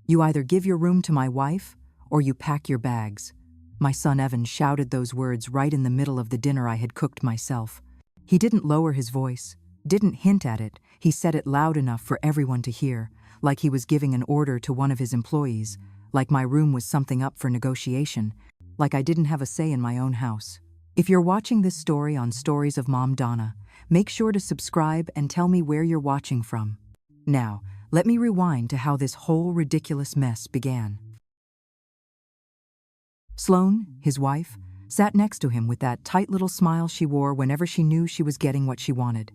You either give your room to my wife, or you pack your bags. My son Evan shouted those words right in the middle of the dinner I had cooked myself. He didn't lower his voice, didn't hint at it. He said it loud enough for everyone to hear, like he was giving an order to one of his employees, like my room was something up for negotiation, like I didn't have a say in my own house. If you're watching this story on Stories of Mom Donna, make sure to subscribe and tell me where you're watching from. Now, let me rewind to how this whole ridiculous mess began. Sloane, his wife, sat next to him with that tight little smile she wore whenever she knew she was getting what she wanted.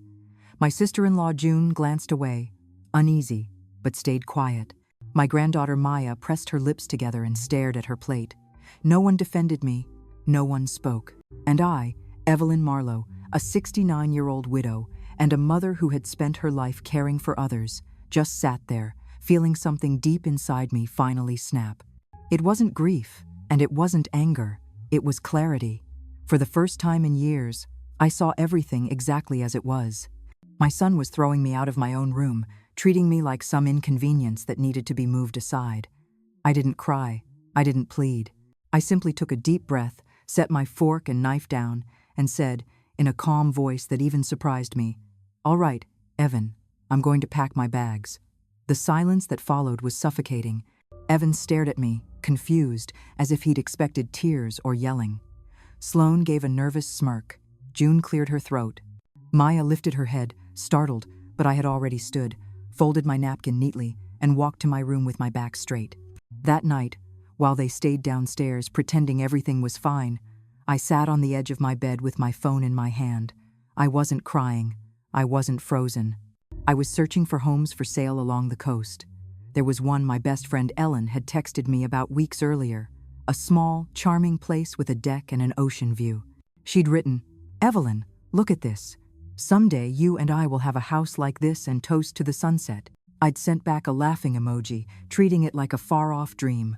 My sister-in-law June glanced away, uneasy, but stayed quiet. My granddaughter Maya pressed her lips together and stared at her plate. No one defended me, no one spoke. And I, Evelyn Marlowe, a 69-year-old widow and a mother who had spent her life caring for others, just sat there, feeling something deep inside me finally snap. It wasn't grief, and it wasn't anger, it was clarity. For the first time in years, I saw everything exactly as it was. My son was throwing me out of my own room, treating me like some inconvenience that needed to be moved aside. I didn't cry, I didn't plead. I simply took a deep breath, set my fork and knife down, and said, in a calm voice that even surprised me, "All right, Evan, I'm going to pack my bags." The silence that followed was suffocating. Evan stared at me, confused, as if he'd expected tears or yelling. Sloane gave a nervous smirk. June cleared her throat. Maya lifted her head, startled, but I had already stood, folded my napkin neatly, and walked to my room with my back straight. That night, while they stayed downstairs pretending everything was fine, I sat on the edge of my bed with my phone in my hand. I wasn't crying. I wasn't frozen. I was searching for homes for sale along the coast. There was one my best friend Ellen had texted me about weeks earlier, a small, charming place with a deck and an ocean view. She'd written, "Evelyn, look at this. Someday you and I will have a house like this and toast to the sunset." I'd sent back a laughing emoji, treating it like a far-off dream.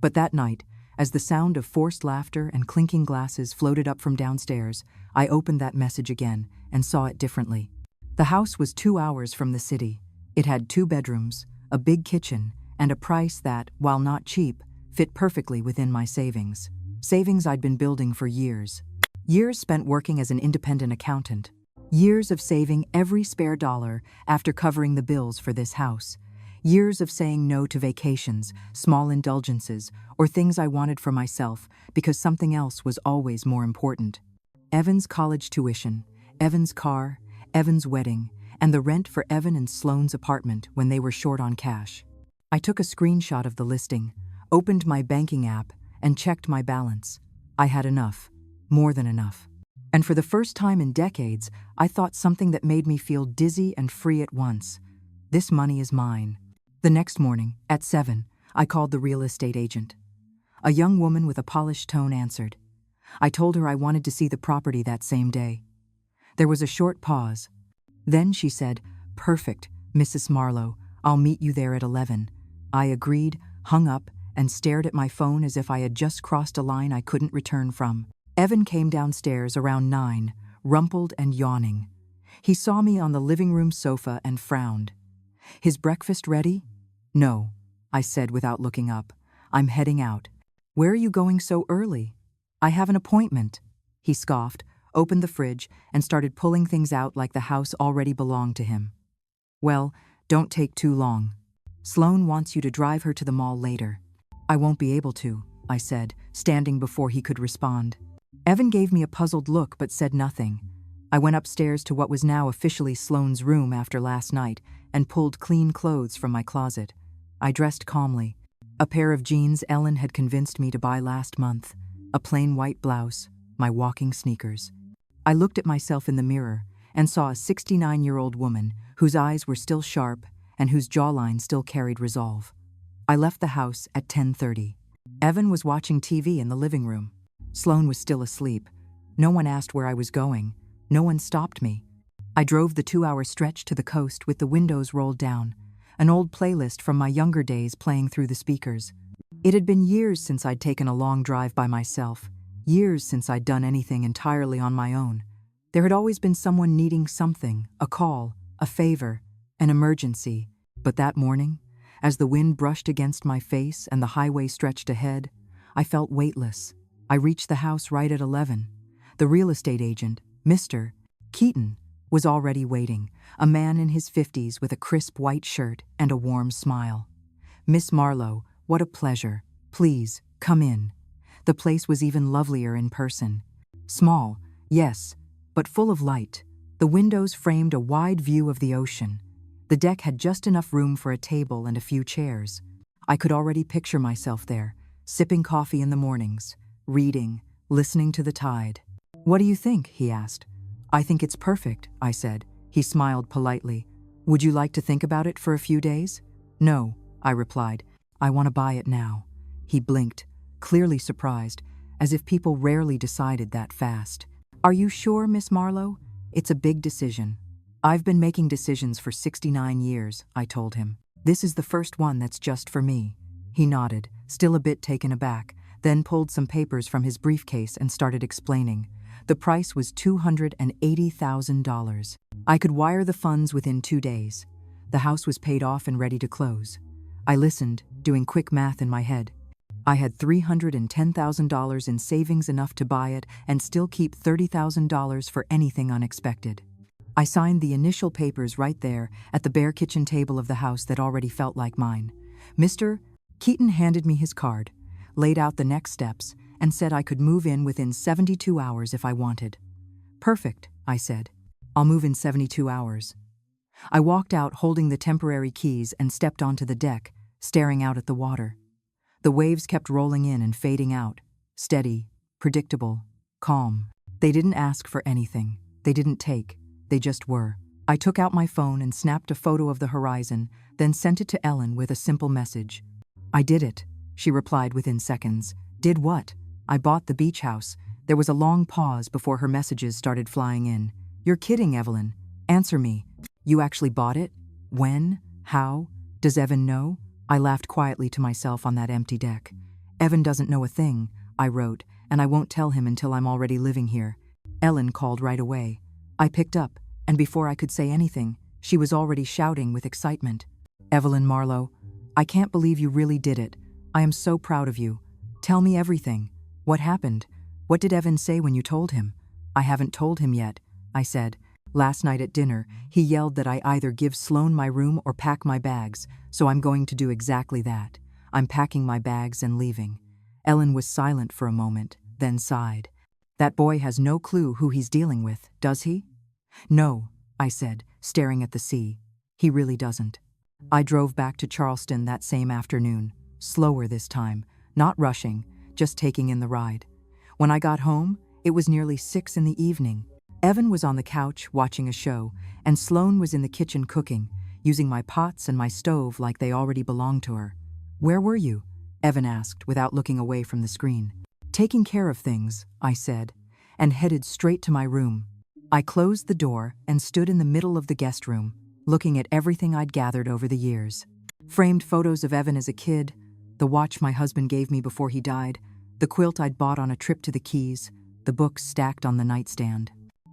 But that night, as the sound of forced laughter and clinking glasses floated up from downstairs, I opened that message again and saw it differently. The house was 2 hours from the city. It had 2 bedrooms, a big kitchen, and a price that, while not cheap, fit perfectly within my savings. Savings I'd been building for years. Years spent working as an independent accountant. Years of saving every spare dollar after covering the bills for this house. Years of saying no to vacations, small indulgences, or things I wanted for myself because something else was always more important. Evan's college tuition, Evan's car, Evan's wedding, and the rent for Evan and Sloane's apartment when they were short on cash. I took a screenshot of the listing, opened my banking app, and checked my balance. I had enough, more than enough. And for the first time in decades, I thought something that made me feel dizzy and free at once. This money is mine. The next morning, at 7, I called the real estate agent. A young woman with a polished tone answered. I told her I wanted to see the property that same day. There was a short pause. Then she said, "Perfect, Mrs. Marlowe, I'll meet you there at 11. I agreed, hung up, and stared at my phone as if I had just crossed a line I couldn't return from. Evan came downstairs around 9, rumpled and yawning. He saw me on the living room sofa and frowned. "His breakfast ready?" "No," I said without looking up. "I'm heading out." "Where are you going so early?" "I have an appointment." He scoffed, opened the fridge, and started pulling things out like the house already belonged to him. "Well, don't take too long. Sloane wants you to drive her to the mall later." "I won't be able to," I said, standing before he could respond. Evan gave me a puzzled look but said nothing. I went upstairs to what was now officially Sloane's room after last night and pulled clean clothes from my closet. I dressed calmly. A pair of jeans Ellen had convinced me to buy last month, a plain white blouse, my walking sneakers. I looked at myself in the mirror and saw a 69-year-old woman whose eyes were still sharp and whose jawline still carried resolve. I left the house at 10:30. Evan was watching TV in the living room. Sloane was still asleep. No one asked where I was going. No one stopped me. I drove the 2-hour stretch to the coast with the windows rolled down, an old playlist from my younger days playing through the speakers. It had been years since I'd taken a long drive by myself, years since I'd done anything entirely on my own. There had always been someone needing something, a call, a favor, an emergency. But that morning, As the wind brushed against my face and the highway stretched ahead, I felt weightless. I reached the house right at 11. The real estate agent, Mr. Keaton, was already waiting, a man in his 50s with a crisp white shirt and a warm smile. "Miss Marlowe, what a pleasure. Please, come in." The place was even lovelier in person. Small, yes, but full of light. The windows framed a wide view of the ocean. The deck had just enough room for a table and a few chairs. I could already picture myself there, sipping coffee in the mornings, reading, listening to the tide. "What do you think?" he asked. "I think it's perfect," I said. He smiled politely. "Would you like to think about it for a few days?" "No," I replied. "I want to buy it now." He blinked, clearly surprised, as if people rarely decided that fast. "Are you sure, Miss Marlowe? It's a big decision." "I've been making decisions for 69 years, I told him. "This is the first one that's just for me." He nodded, still a bit taken aback, then pulled some papers from his briefcase and started explaining. The price was $280,000. I could wire the funds within 2 days. The house was paid off and ready to close. I listened, doing quick math in my head. I had $310,000 in savings, enough to buy it and still keep $30,000 for anything unexpected. I signed the initial papers right there at the bare kitchen table of the house that already felt like mine. Mr. Keaton handed me his card, laid out the next steps, and said I could move in within 72 hours if I wanted. "Perfect," I said. "I'll move in 72 hours." I walked out holding the temporary keys and stepped onto the deck, staring out at the water. The waves kept rolling in and fading out, steady, predictable, calm. They didn't ask for anything. They didn't take. They just were. I took out my phone and snapped a photo of the horizon, then sent it to Ellen with a simple message. "I did it," she replied within seconds. "Did what?" "I bought the beach house." There was a long pause before her messages started flying in. "You're kidding, Evelyn. Answer me. You actually bought it? When? How? Does Evan know?" I laughed quietly to myself on that empty deck. "Evan doesn't know a thing," I wrote, "and I won't tell him until I'm already living here." Ellen called right away. I picked up, and before I could say anything, she was already shouting with excitement. "Evelyn Marlowe, I can't believe you really did it. I am so proud of you. Tell me everything. What happened? What did Evan say when you told him?" "I haven't told him yet," I said. "Last night at dinner, he yelled that I either give Sloan my room or pack my bags, so I'm going to do exactly that. I'm packing my bags and leaving." Ellen was silent for a moment, then sighed. "That boy has no clue who he's dealing with, does he?" "No," I said, staring at the sea. "He really doesn't." I drove back to Charleston that same afternoon, slower this time, not rushing, just taking in the ride. When I got home, it was nearly 6 in the evening. Evan was on the couch watching a show, and Sloan was in the kitchen cooking, using my pots and my stove like they already belonged to her. "Where were you?" Evan asked without looking away from the screen. "Taking care of things," I said, and headed straight to my room. I closed the door and stood in the middle of the guest room, looking at everything I'd gathered over the years. Framed photos of Evan as a kid, the watch my husband gave me before he died, the quilt I'd bought on a trip to the Keys, the books stacked on the nightstand.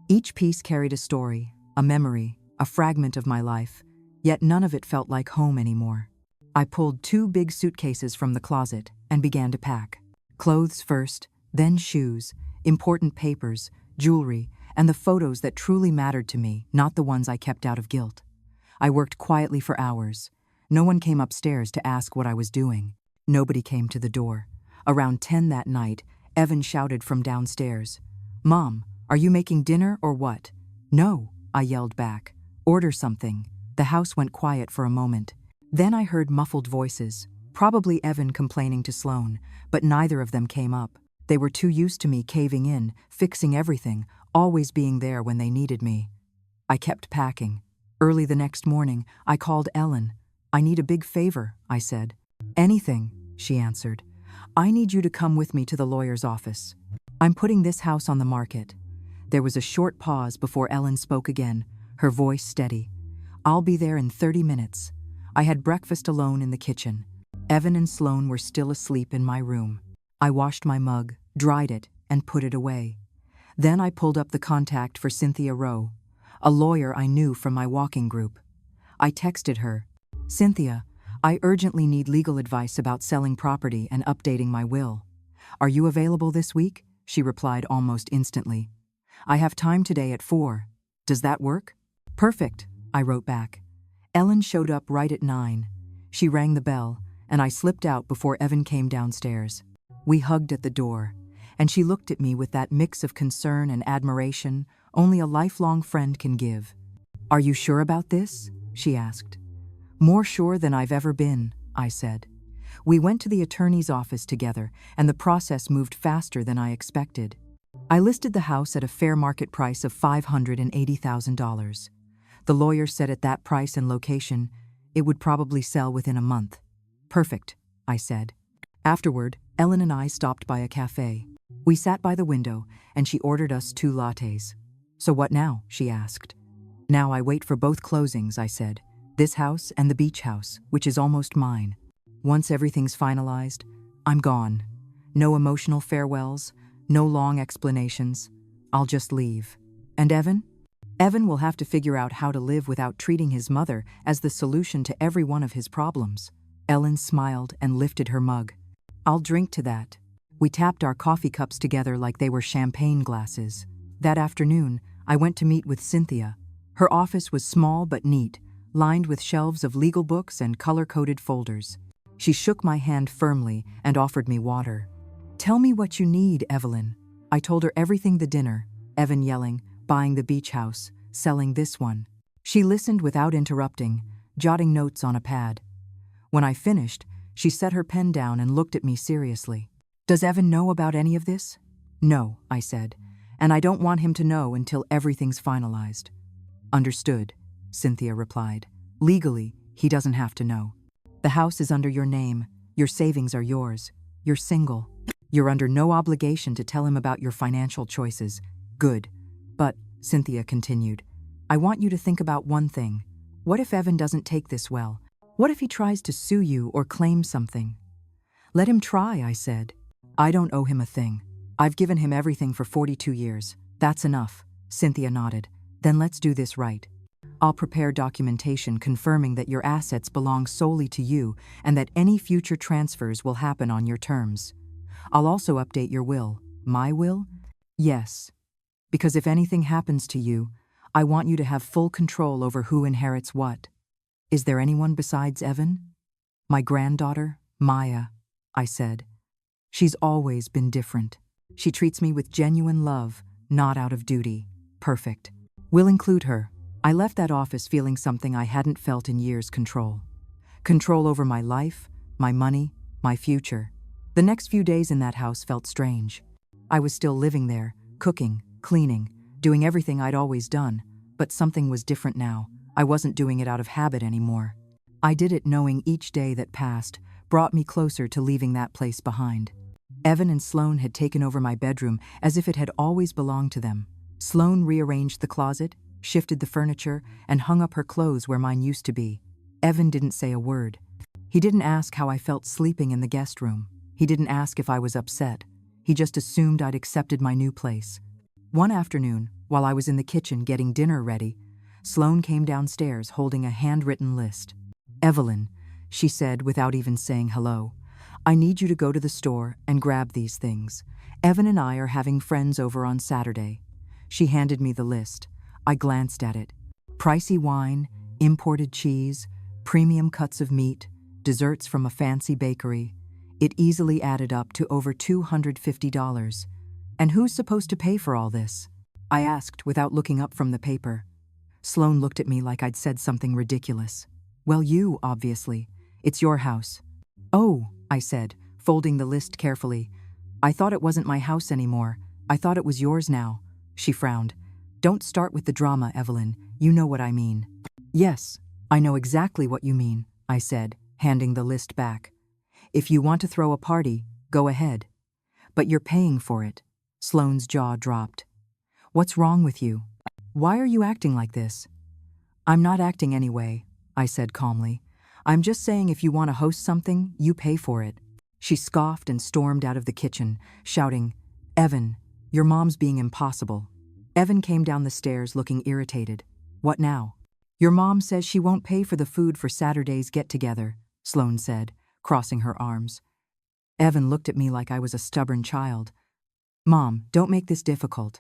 Each piece carried a story, a memory, a fragment of my life, yet none of it felt like home anymore. I pulled 2 big suitcases from the closet and began to pack. Clothes first, then shoes, important papers, jewelry, and the photos that truly mattered to me, not the ones I kept out of guilt. I worked quietly for hours. No one came upstairs to ask what I was doing. Nobody came to the door. Around 10 that night, Evan shouted from downstairs, "Mom, are you making dinner or what?" "No," I yelled back. "Order something." The house went quiet for a moment. Then I heard muffled voices, probably Evan complaining to Sloan, but neither of them came up. They were too used to me caving in, fixing everything, always being there when they needed me. I kept packing. Early the next morning, I called Ellen. "I need a big favor," I said. "Anything," she answered. "I need you to come with me to the lawyer's office. I'm putting this house on the market." There was a short pause before Ellen spoke again, her voice steady. "I'll be there in 30 minutes. I had breakfast alone in the kitchen. Evan and Sloan were still asleep in my room. I washed my mug, dried it, and put it away. Then I pulled up the contact for Cynthia Rowe, a lawyer I knew from my walking group. I texted her, "Cynthia, I urgently need legal advice about selling property and updating my will. Are you available this week? She replied almost instantly. I have time today at 4. Does that work? Perfect, I wrote back. Ellen showed up right at 9. She rang the bell, and I slipped out before Evan came downstairs. We hugged at the door, and she looked at me with that mix of concern and admiration only a lifelong friend can give. Are you sure about this? She asked. More sure than I've ever been, I said. We went to the attorney's office together, and the process moved faster than I expected. I listed the house at a fair market price of $580,000. The lawyer said at that price and location, it would probably sell within a month. Perfect, I said. Afterward, Ellen and I stopped by a cafe. We sat by the window, and she ordered us 2 lattes. So what now? She asked. Now I wait for both closings, I said. This house and the beach house, which is almost mine. Once everything's finalized, I'm gone. No emotional farewells, no long explanations. I'll just leave. And Evan? Evan will have to figure out how to live without treating his mother as the solution to every one of his problems. Ellen smiled and lifted her mug. I'll drink to that. We tapped our coffee cups together like they were champagne glasses. That afternoon, I went to meet with Cynthia. Her office was small but neat, lined with shelves of legal books and color-coded folders. She shook my hand firmly and offered me water. Tell me what you need, Evelyn. I told her everything the dinner, Evan yelling, buying the beach house, selling this one. She listened without interrupting, jotting notes on a pad. When I finished, she set her pen down and looked at me seriously. Does Evan know about any of this? No, I said, and I don't want him to know until everything's finalized. Understood, Cynthia replied. Legally, he doesn't have to know. The house is under your name. Your savings are yours. You're single. You're under no obligation to tell him about your financial choices. Good. But, Cynthia continued, I want you to think about one thing. What if Evan doesn't take this well? What if he tries to sue you or claim something? Let him try, I said. I don't owe him a thing. I've given him everything for 42 years. That's enough. Cynthia nodded. Then let's do this right. I'll prepare documentation confirming that your assets belong solely to you and that any future transfers will happen on your terms. I'll also update your will. My will? Yes. Because if anything happens to you, I want you to have full control over who inherits what. Is there anyone besides Evan? My granddaughter, Maya, I said. She's always been different. She treats me with genuine love, not out of duty. Perfect. We'll include her. I left that office feeling something I hadn't felt in years: control. Control over my life, my money, my future. The next few days in that house felt strange. I was still living there, cooking, cleaning, doing everything I'd always done, but something was different now. I wasn't doing it out of habit anymore. I did it knowing each day that passed brought me closer to leaving that place behind. Evan and Sloane had taken over my bedroom as if it had always belonged to them. Sloane rearranged the closet, shifted the furniture, and hung up her clothes where mine used to be. Evan didn't say a word. He didn't ask how I felt sleeping in the guest room. He didn't ask if I was upset. He just assumed I'd accepted my new place. One afternoon, while I was in the kitchen getting dinner ready, Sloane came downstairs holding a handwritten list. Evelyn, she said without even saying hello, I need you to go to the store and grab these things. Evan and I are having friends over on Saturday. She handed me the list. I glanced at it. Pricey wine, imported cheese, premium cuts of meat, desserts from a fancy bakery. It easily added up to over $250. And who's supposed to pay for all this? I asked without looking up from the paper. Sloane looked at me like I'd said something ridiculous. Well, you, obviously. It's your house. Oh, I said, folding the list carefully. I thought it wasn't my house anymore. I thought it was yours now. She frowned. Don't start with the drama, Evelyn. You know what I mean. Yes, I know exactly what you mean, I said, handing the list back. If you want to throw a party, go ahead. But you're paying for it. Sloane's jaw dropped. What's wrong with you? Why are you acting like this? I'm not acting anyway, I said calmly. I'm just saying if you want to host something, you pay for it. She scoffed and stormed out of the kitchen, shouting, Evan, your mom's being impossible. Evan came down the stairs looking irritated. What now? Your mom says she won't pay for the food for Saturday's get-together, Sloane said, crossing her arms. Evan looked at me like I was a stubborn child. Mom, don't make this difficult.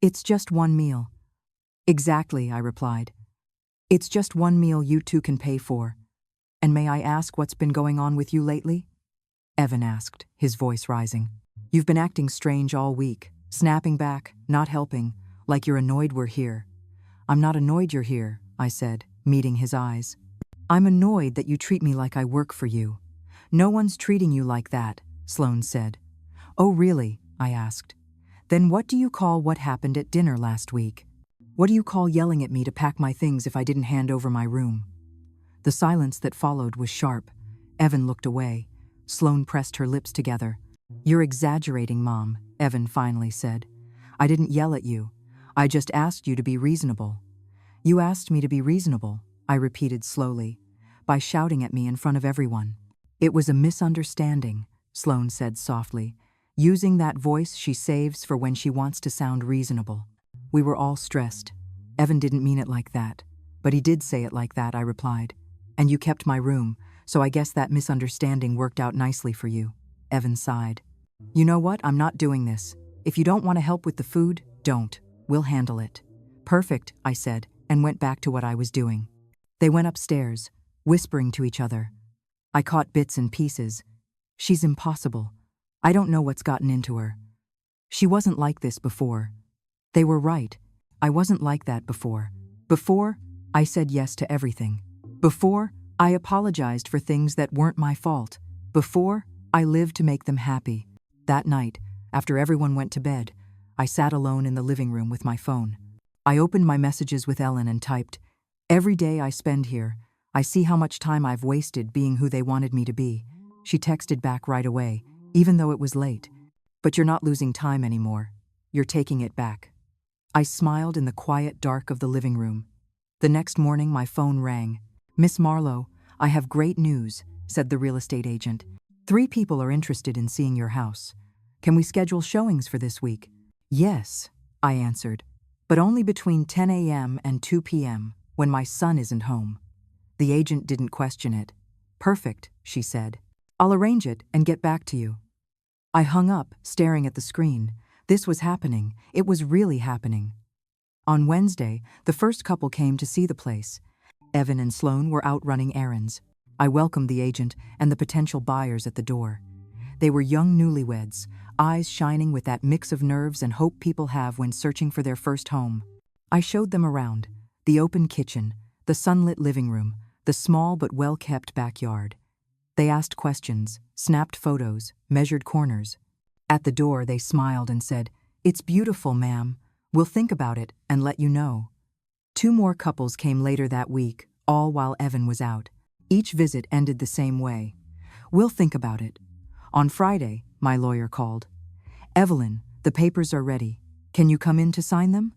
It's just one meal. Exactly, I replied. It's just one meal you two can pay for. And may I ask what's been going on with you lately? Evan asked, his voice rising. You've been acting strange all week, snapping back, not helping, like you're annoyed we're here. I'm not annoyed you're here, I said, meeting his eyes. I'm annoyed that you treat me like I work for you. No one's treating you like that, Sloane said. Oh really? I asked. Then what do you call what happened at dinner last week? What do you call yelling at me to pack my things if I didn't hand over my room? The silence that followed was sharp. Evan looked away. Sloane pressed her lips together. You're exaggerating, Mom, Evan finally said. I didn't yell at you. I just asked you to be reasonable. You asked me to be reasonable, I repeated slowly, by shouting at me in front of everyone. It was a misunderstanding, Sloane said softly, using that voice she saves for when she wants to sound reasonable. We were all stressed. Evan didn't mean it like that, but he did say it like that, I replied. And you kept my room, so I guess that misunderstanding worked out nicely for you. Evan sighed. You know what? I'm not doing this. If you don't want to help with the food, don't. We'll handle it. Perfect, I said, and went back to what I was doing. They went upstairs, whispering to each other. I caught bits and pieces. She's impossible. I don't know what's gotten into her. She wasn't like this before. They were right. I wasn't like that before. Before, I said yes to everything. Before, I apologized for things that weren't my fault. Before, I lived to make them happy. That night, after everyone went to bed, I sat alone in the living room with my phone. I opened my messages with Ellen and typed, "Every day I spend here, I see how much time I've wasted being who they wanted me to be." She texted back right away, even though it was late. "But you're not losing time anymore. You're taking it back." I smiled in the quiet dark of the living room. The next morning, my phone rang. "Miss Marlowe, I have great news," said the real estate agent. 3 people are interested in seeing your house. Can we schedule showings for this week?" "Yes," I answered, "but only between 10 a.m. and 2 p.m., when my son isn't home." The agent didn't question it. "Perfect," she said. "I'll arrange it and get back to you." I hung up, staring at the screen. This was happening. It was really happening. On Wednesday, the first couple came to see the place. Evan and Sloane were out running errands. I welcomed the agent and the potential buyers at the door. They were young newlyweds, eyes shining with that mix of nerves and hope people have when searching for their first home. I showed them around: the open kitchen, the sunlit living room, the small but well-kept backyard. They asked questions, snapped photos, measured corners. At the door, they smiled and said, "It's beautiful, ma'am. We'll think about it and let you know." 2 more couples came later that week, all while Evan was out. Each visit ended the same way. "We'll think about it." On Friday, my lawyer called. "Evelyn, the papers are ready. Can you come in to sign them?"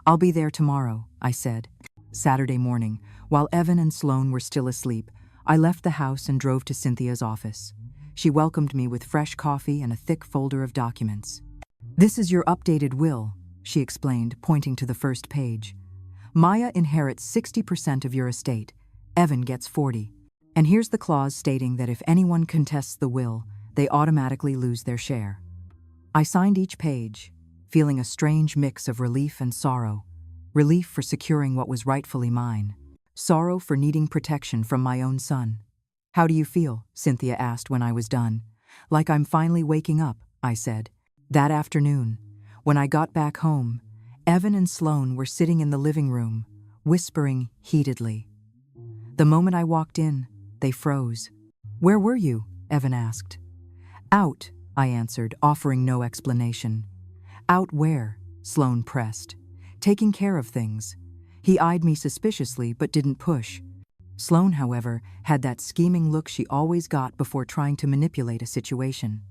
"I'll be there tomorrow," I said. Saturday morning, while Evan and Sloane were still asleep, I left the house and drove to Cynthia's office. She welcomed me with fresh coffee and a thick folder of documents. "This is your updated will," she explained, pointing to the first page. "Maya inherits 60% of your estate. Evan gets 40. And here's the clause stating that if anyone contests the will, they automatically lose their share." I signed each page, feeling a strange mix of relief and sorrow. Relief for securing what was rightfully mine. Sorrow for needing protection from my own son. "How do you feel?" Cynthia asked when I was done. "Like I'm finally waking up," I said. That afternoon, when I got back home, Evan and Sloane were sitting in the living room, whispering heatedly. The moment I walked in, they froze. "Where were you?" Evan asked. "Out," I answered, offering no explanation. "Out where?" Sloane pressed. "Taking care of things." He eyed me suspiciously but didn't push. Sloane, however, had that scheming look she always got before trying to manipulate a situation.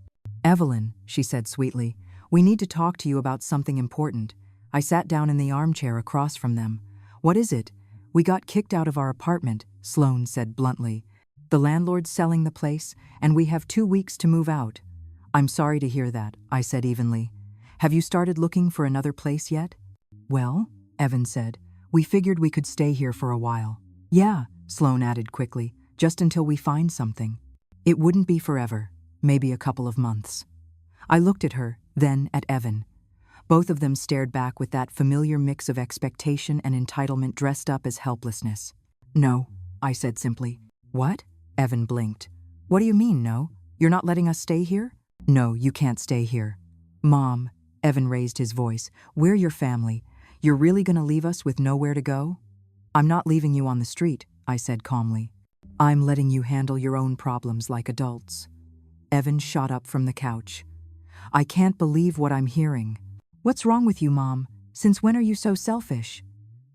"Evelyn," she said sweetly, "we need to talk to you about something important." I sat down in the armchair across from them. "What is it?" "We got kicked out of our apartment," Sloane said bluntly. "The landlord's selling the place, and we have 2 weeks to move out." "I'm sorry to hear that," I said evenly. "Have you started looking for another place yet?" "Well," Evan said, "we figured we could stay here for a while." "Yeah," Sloane added quickly, Just until we find something. It wouldn't be forever, maybe a couple of months. I looked at her, then at Evan. Both of them stared back with that familiar mix of expectation and entitlement dressed up as helplessness. "No," I said simply. "What?" Evan blinked. "What do you mean, no? You're not letting us stay here?" "No, you can't stay here." "Mom," Evan raised his voice, "we're your family. You're really gonna leave us with nowhere to go?" "I'm not leaving you on the street," I said calmly. "I'm letting you handle your own problems like adults." Evan shot up from the couch. "I can't believe what I'm hearing." "What's wrong with you, Mom? Since when are you so selfish?"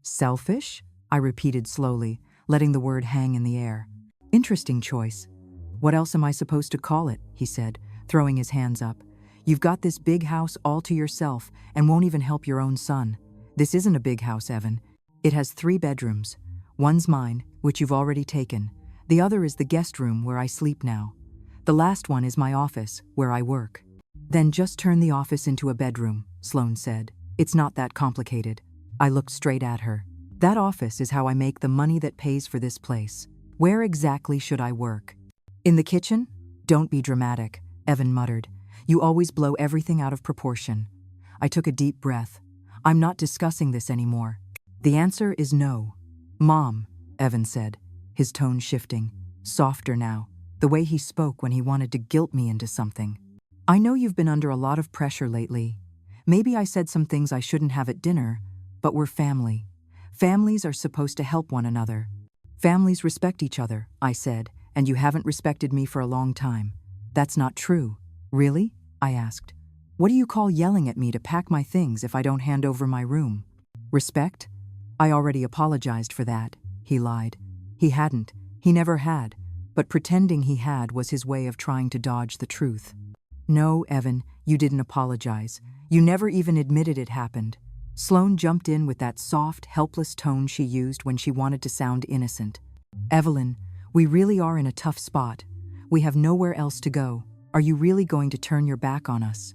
"Selfish?" I repeated slowly, letting the word hang in the air. "Interesting choice. What else am I supposed to call it?" he said, throwing his hands up. "You've got this big house all to yourself and won't even help your own son. This isn't a big house, Evan. It has 3 bedrooms. One's mine, which you've already taken. The other is the guest room where I sleep now. The last one is my office, where I work." "Then just turn the office into a bedroom," Sloane said. "It's not that complicated." I looked straight at her. "That office is how I make the money that pays for this place. Where exactly should I work?" "In the kitchen?" "Don't be dramatic," Evan muttered. "You always blow everything out of proportion." I took a deep breath. "I'm not discussing this anymore." "The answer is no." "Mom," Evan said, his tone shifting, softer now, the way he spoke when he wanted to guilt me into something. "I know you've been under a lot of pressure lately. Maybe I said some things I shouldn't have at dinner, but we're family. Families are supposed to help one another. Families respect each other," I said, "and you haven't respected me for a long time." "That's not true." "Really?" I asked. "What do you call yelling at me to pack my things if I don't hand over my room?" "Respect?" "I already apologized for that," he lied. He hadn't. He never had. But pretending he had was his way of trying to dodge the truth. "No, Evan, you didn't apologize. You never even admitted it happened." Sloane jumped in with that soft, helpless tone she used when she wanted to sound innocent. "Evelyn, we really are in a tough spot. We have nowhere else to go. Are you really going to turn your back on us?"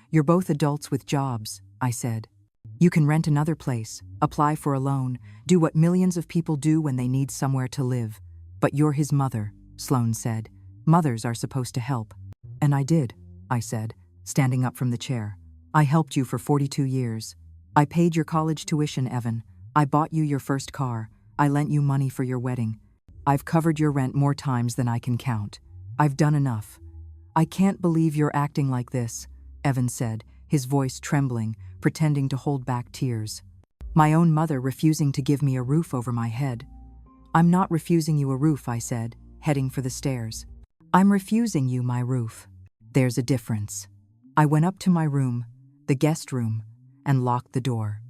"You're both adults with jobs," I said. "You can rent another place, apply for a loan, do what millions of people do when they need somewhere to live. But you're his mother," Sloane said. "Mothers are supposed to help." "And I did," I said, standing up from the chair. "I helped you for 42 years. I paid your college tuition, Evan. I bought you your first car. I lent you money for your wedding. I've covered your rent more times than I can count. I've done enough." "I can't believe you're acting like this," Evan said, his voice trembling, pretending to hold back tears. "My own mother refusing to give me a roof over my head." "I'm not refusing you a roof," I said, heading for the stairs. "I'm refusing you my roof." "There's a difference." I went up to my room, the guest room, and locked the door.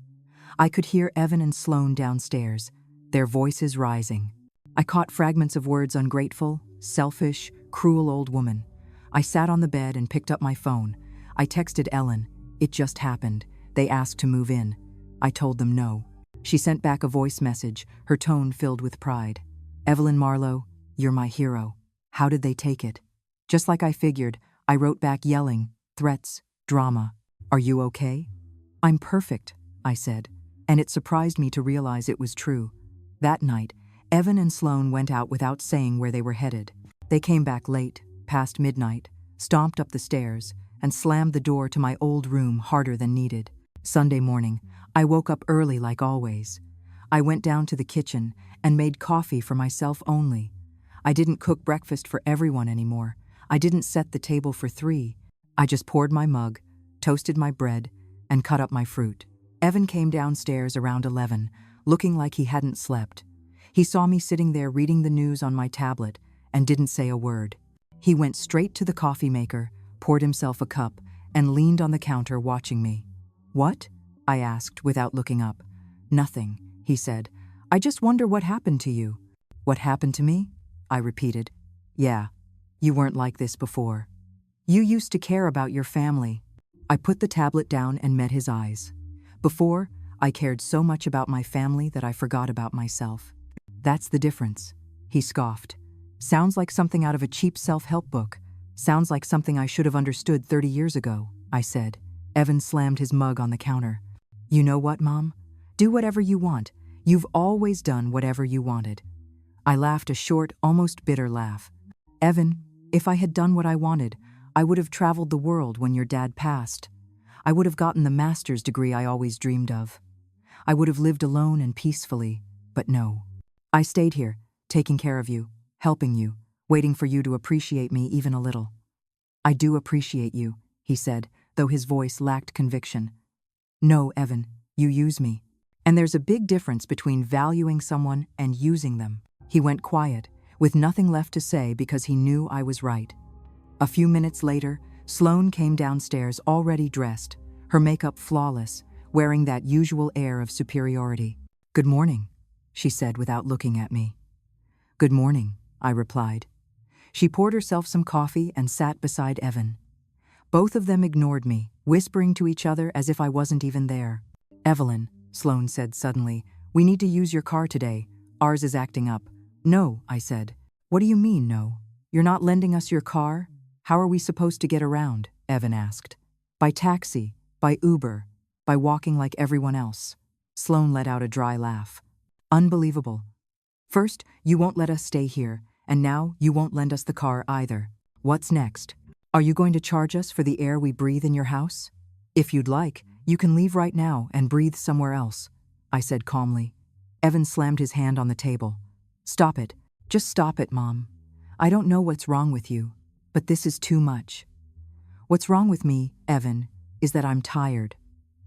I could hear Evan and Sloane downstairs, their voices rising. I caught fragments of words: ungrateful, selfish, cruel old woman. I sat on the bed and picked up my phone. I texted Ellen. "It just happened. They asked to move in." I told them no. She sent back a voice message, her tone filled with pride. "Evelyn Marlowe, you're my hero." How did they take it? Just like I figured, I wrote back yelling, threats, drama. "Are you okay?" "I'm perfect," I said, and it surprised me to realize it was true. That night, Evan and Sloane went out without saying where they were headed. They came back late, past midnight, stomped up the stairs, and slammed the door to my old room harder than needed. Sunday morning, I woke up early like always. I went down to the kitchen and made coffee for myself only. I didn't cook breakfast for everyone anymore. I didn't set the table for 3. I just poured my mug, toasted my bread, and cut up my fruit. Evan came downstairs around 11, looking like he hadn't slept. He saw me sitting there reading the news on my tablet and didn't say a word. He went straight to the coffee maker, poured himself a cup, and leaned on the counter watching me. "What?" I asked without looking up. "Nothing," he said. "I just wonder what happened to you." "What happened to me?" I repeated. "Yeah, you weren't like this before. You used to care about your family." I put the tablet down and met his eyes. "Before, I cared so much about my family that I forgot about myself." "That's the difference," he scoffed. "Sounds like something out of a cheap self-help book. Sounds like something I should have understood 30 years ago," I said. Evan slammed his mug on the counter. "You know what, Mom? Do whatever you want. You've always done whatever you wanted." I laughed a short, almost bitter laugh. Evan, if I had done what I wanted, I would have traveled the world when your dad passed. I would have gotten the master's degree I always dreamed of. I would have lived alone and peacefully, but no. I stayed here, taking care of you, helping you, waiting for you to appreciate me even a little. I do appreciate you, he said, though his voice lacked conviction. No, Evan, you use me. And there's a big difference between valuing someone and using them. He went quiet, with nothing left to say because he knew I was right. A few minutes later, Sloane came downstairs already dressed, her makeup flawless, wearing that usual air of superiority. Good morning, she said without looking at me. Good morning, I replied. She poured herself some coffee and sat beside Evan. Both of them ignored me, whispering to each other as if I wasn't even there. Evelyn, Sloane said suddenly, we need to use your car today. Ours is acting up. No, I said. What do you mean, no? You're not lending us your car? How are we supposed to get around? Evan asked. By taxi, by Uber, by walking like everyone else. Sloane let out a dry laugh. Unbelievable. First, you won't let us stay here, and now you won't lend us the car either. What's next? Are you going to charge us for the air we breathe in your house? If you'd like, you can leave right now and breathe somewhere else, I said calmly. Evan slammed his hand on the table. Stop it. Just stop it, Mom. I don't know what's wrong with you, but this is too much. What's wrong with me, Evan, is that I'm tired.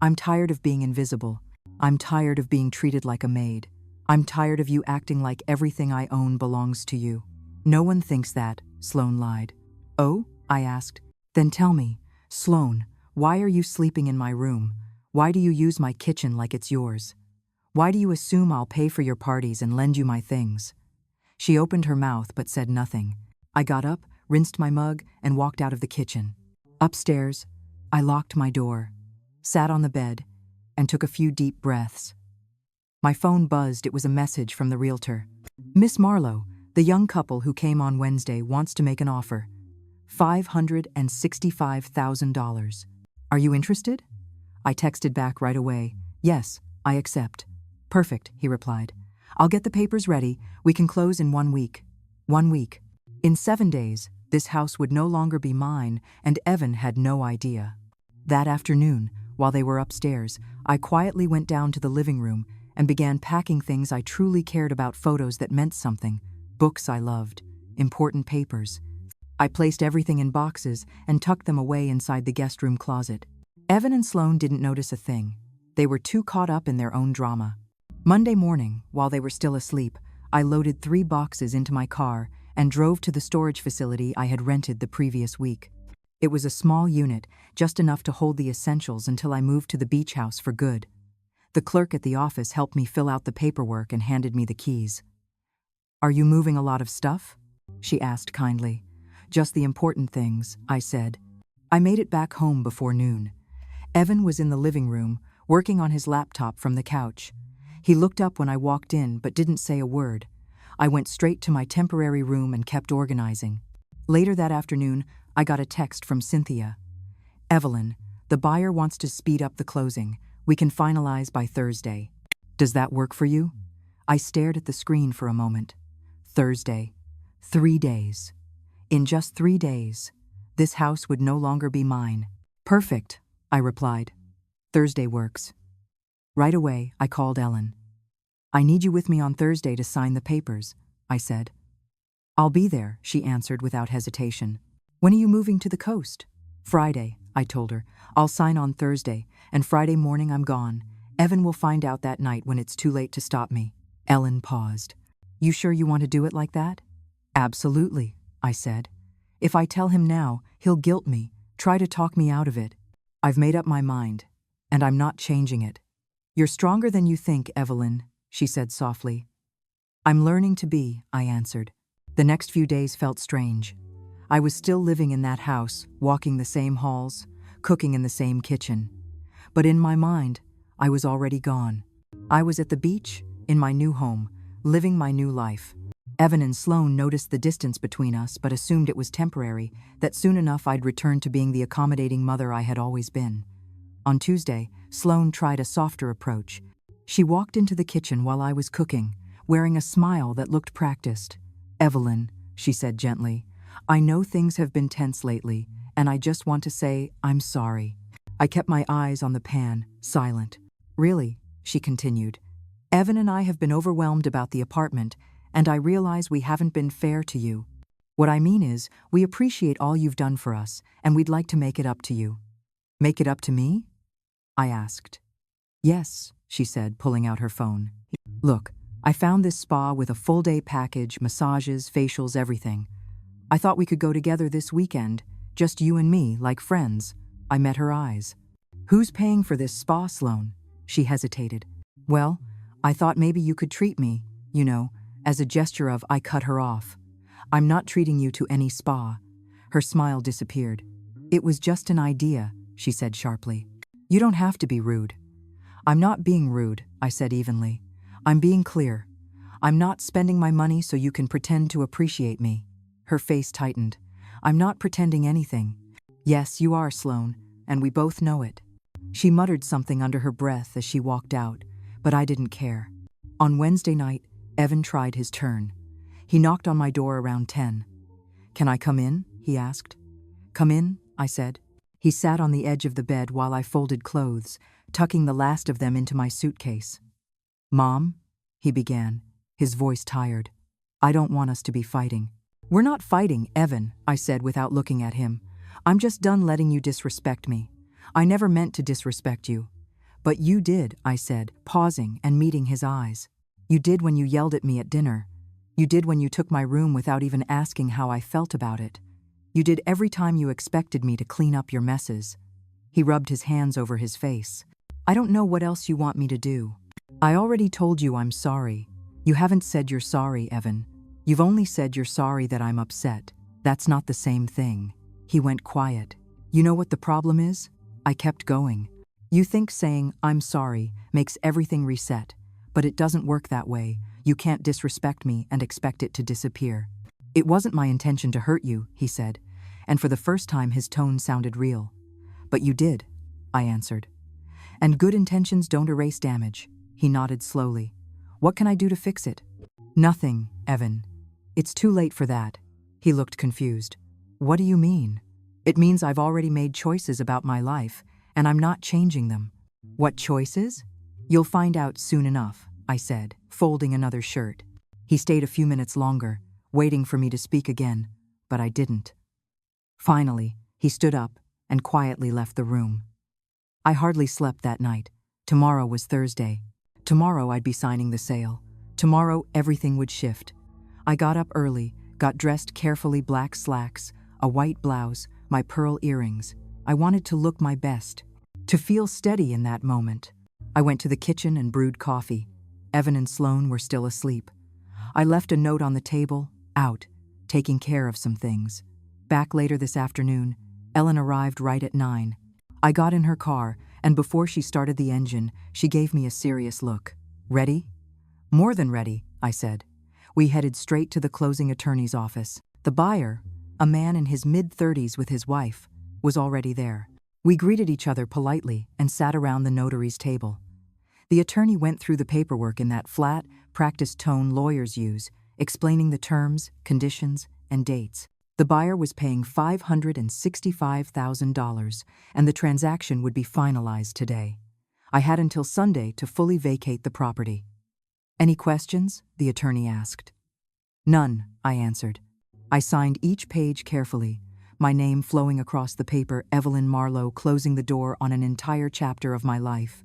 I'm tired of being invisible. I'm tired of being treated like a maid. I'm tired of you acting like everything I own belongs to you. No one thinks that, Sloane lied. Oh? I asked. Then tell me, Sloane, why are you sleeping in my room? Why do you use my kitchen like it's yours? Why do you assume I'll pay for your parties and lend you my things? She opened her mouth but said nothing. I got up, rinsed my mug, and walked out of the kitchen. Upstairs, I locked my door, sat on the bed, and took a few deep breaths. My phone buzzed. It was a message from the realtor. Miss Marlowe, the young couple who came on Wednesday, wants to make an offer. $565,000. Are you interested? I texted back right away. Yes, I accept. Perfect, he replied. I'll get the papers ready. We can close in 1 week. 1 week. In 7 days, this house would no longer be mine, and Evan had no idea. That afternoon, while they were upstairs, I quietly went down to the living room and began packing things I truly cared about, photos that meant something, books I loved, important papers. I placed everything in boxes and tucked them away inside the guest room closet. Evan and Sloane didn't notice a thing. They were too caught up in their own drama. Monday morning, while they were still asleep, I loaded 3 boxes into my car and drove to the storage facility I had rented the previous week. It was a small unit, just enough to hold the essentials until I moved to the beach house for good. The clerk at the office helped me fill out the paperwork and handed me the keys. Are you moving a lot of stuff? She asked kindly. Just the important things, I said. I made it back home before noon. Evan was in the living room, working on his laptop from the couch. He looked up when I walked in but didn't say a word. I went straight to my temporary room and kept organizing. Later that afternoon, I got a text from Cynthia. Evelyn, the buyer wants to speed up the closing. We can finalize by Thursday. Does that work for you? I stared at the screen for a moment. Thursday. 3 days. In just 3 days, this house would no longer be mine. Perfect, I replied. Thursday works. Right away, I called Ellen. I need you with me on Thursday to sign the papers, I said. I'll be there, she answered without hesitation. When are you moving to the coast? Friday, I told her. I'll sign on Thursday, and Friday morning I'm gone. Evan will find out that night when it's too late to stop me. Ellen paused. You sure you want to do it like that? Absolutely, I said. If I tell him now, he'll guilt me, try to talk me out of it. I've made up my mind, and I'm not changing it. You're stronger than you think, Evelyn, she said softly. I'm learning to be, I answered. The next few days felt strange. I was still living in that house, walking the same halls, cooking in the same kitchen. But in my mind, I was already gone. I was at the beach, in my new home, living my new life. Evan and Sloane noticed the distance between us but assumed it was temporary, that soon enough I'd return to being the accommodating mother I had always been. On Tuesday, Sloane tried a softer approach. She walked into the kitchen while I was cooking, wearing a smile that looked practiced. "Evelyn," she said gently, "I know things have been tense lately, and I just want to say I'm sorry." I kept my eyes on the pan, silent. "Really," she continued, "Evan and I have been overwhelmed about the apartment, and I realize we haven't been fair to you. What I mean is, we appreciate all you've done for us, and we'd like to make it up to you." "Make it up to me?" I asked. "Yes," she said, pulling out her phone. "Look, I found this spa with a full-day package, massages, facials, everything. I thought we could go together this weekend, just you and me, like friends." I met her eyes. "Who's paying for this spa, Sloan?" She hesitated. "Well, I thought maybe you could treat me, as a gesture of." I cut her off. "I'm not treating you to any spa." Her smile disappeared. "It was just an idea," she said sharply. "You don't have to be rude." "I'm not being rude," I said evenly. "I'm being clear. I'm not spending my money so you can pretend to appreciate me." Her face tightened. "I'm not pretending anything." "Yes, you are, Sloan, and we both know it." She muttered something under her breath as she walked out, but I didn't care. On Wednesday night, Evan tried his turn. He knocked on my door around 10. "Can I come in?" he asked. "Come in," I said. He sat on the edge of the bed while I folded clothes, tucking the last of them into my suitcase. "Mom," he began, his voice tired, "I don't want us to be fighting." "We're not fighting, Evan," I said without looking at him. "I'm just done letting you disrespect me. I never meant to disrespect you." "But you did," I said, pausing and meeting his eyes. "You did when you yelled at me at dinner. You did when you took my room without even asking how I felt about it. You did every time you expected me to clean up your messes." He rubbed his hands over his face. "I don't know what else you want me to do. I already told you I'm sorry. You haven't said you're sorry, Evan. You've only said you're sorry that I'm upset. That's not the same thing." He went quiet. "You know what the problem is?" I kept going. "You think saying I'm sorry makes everything reset, but it doesn't work that way. You can't disrespect me and expect it to disappear." "It wasn't my intention to hurt you," he said, and for the first time his tone sounded real. "But you did," I answered. "And good intentions don't erase damage." He nodded slowly. "What can I do to fix it?" "Nothing, Evan. It's too late for that." He looked confused. "What do you mean?" "It means I've already made choices about my life, and I'm not changing them." "What choices?" "You'll find out soon enough," I said, folding another shirt. He stayed a few minutes longer, waiting for me to speak again, but I didn't. Finally, he stood up and quietly left the room. I hardly slept that night. Tomorrow was Thursday. Tomorrow I'd be signing the sale. Tomorrow everything would shift. I got up early, got dressed carefully, black slacks, a white blouse, my pearl earrings. I wanted to look my best, to feel steady in that moment. I went to the kitchen and brewed coffee. Evan and Sloan were still asleep. I left a note on the table, out, taking care of some things. Back later this afternoon, Ellen arrived right at 9. I got in her car, and before she started the engine, she gave me a serious look. "Ready?" "More than ready," I said. We headed straight to the closing attorney's office. The buyer, a man in his mid-30s with his wife, was already there. We greeted each other politely and sat around the notary's table. The attorney went through the paperwork in that flat, practiced tone lawyers use, explaining the terms, conditions, and dates. The buyer was paying $565,000, and the transaction would be finalized today. I had until Sunday to fully vacate the property. "Any questions?" the attorney asked. "None," I answered. I signed each page carefully, my name flowing across the paper, Evelyn Marlowe, closing the door on an entire chapter of my life.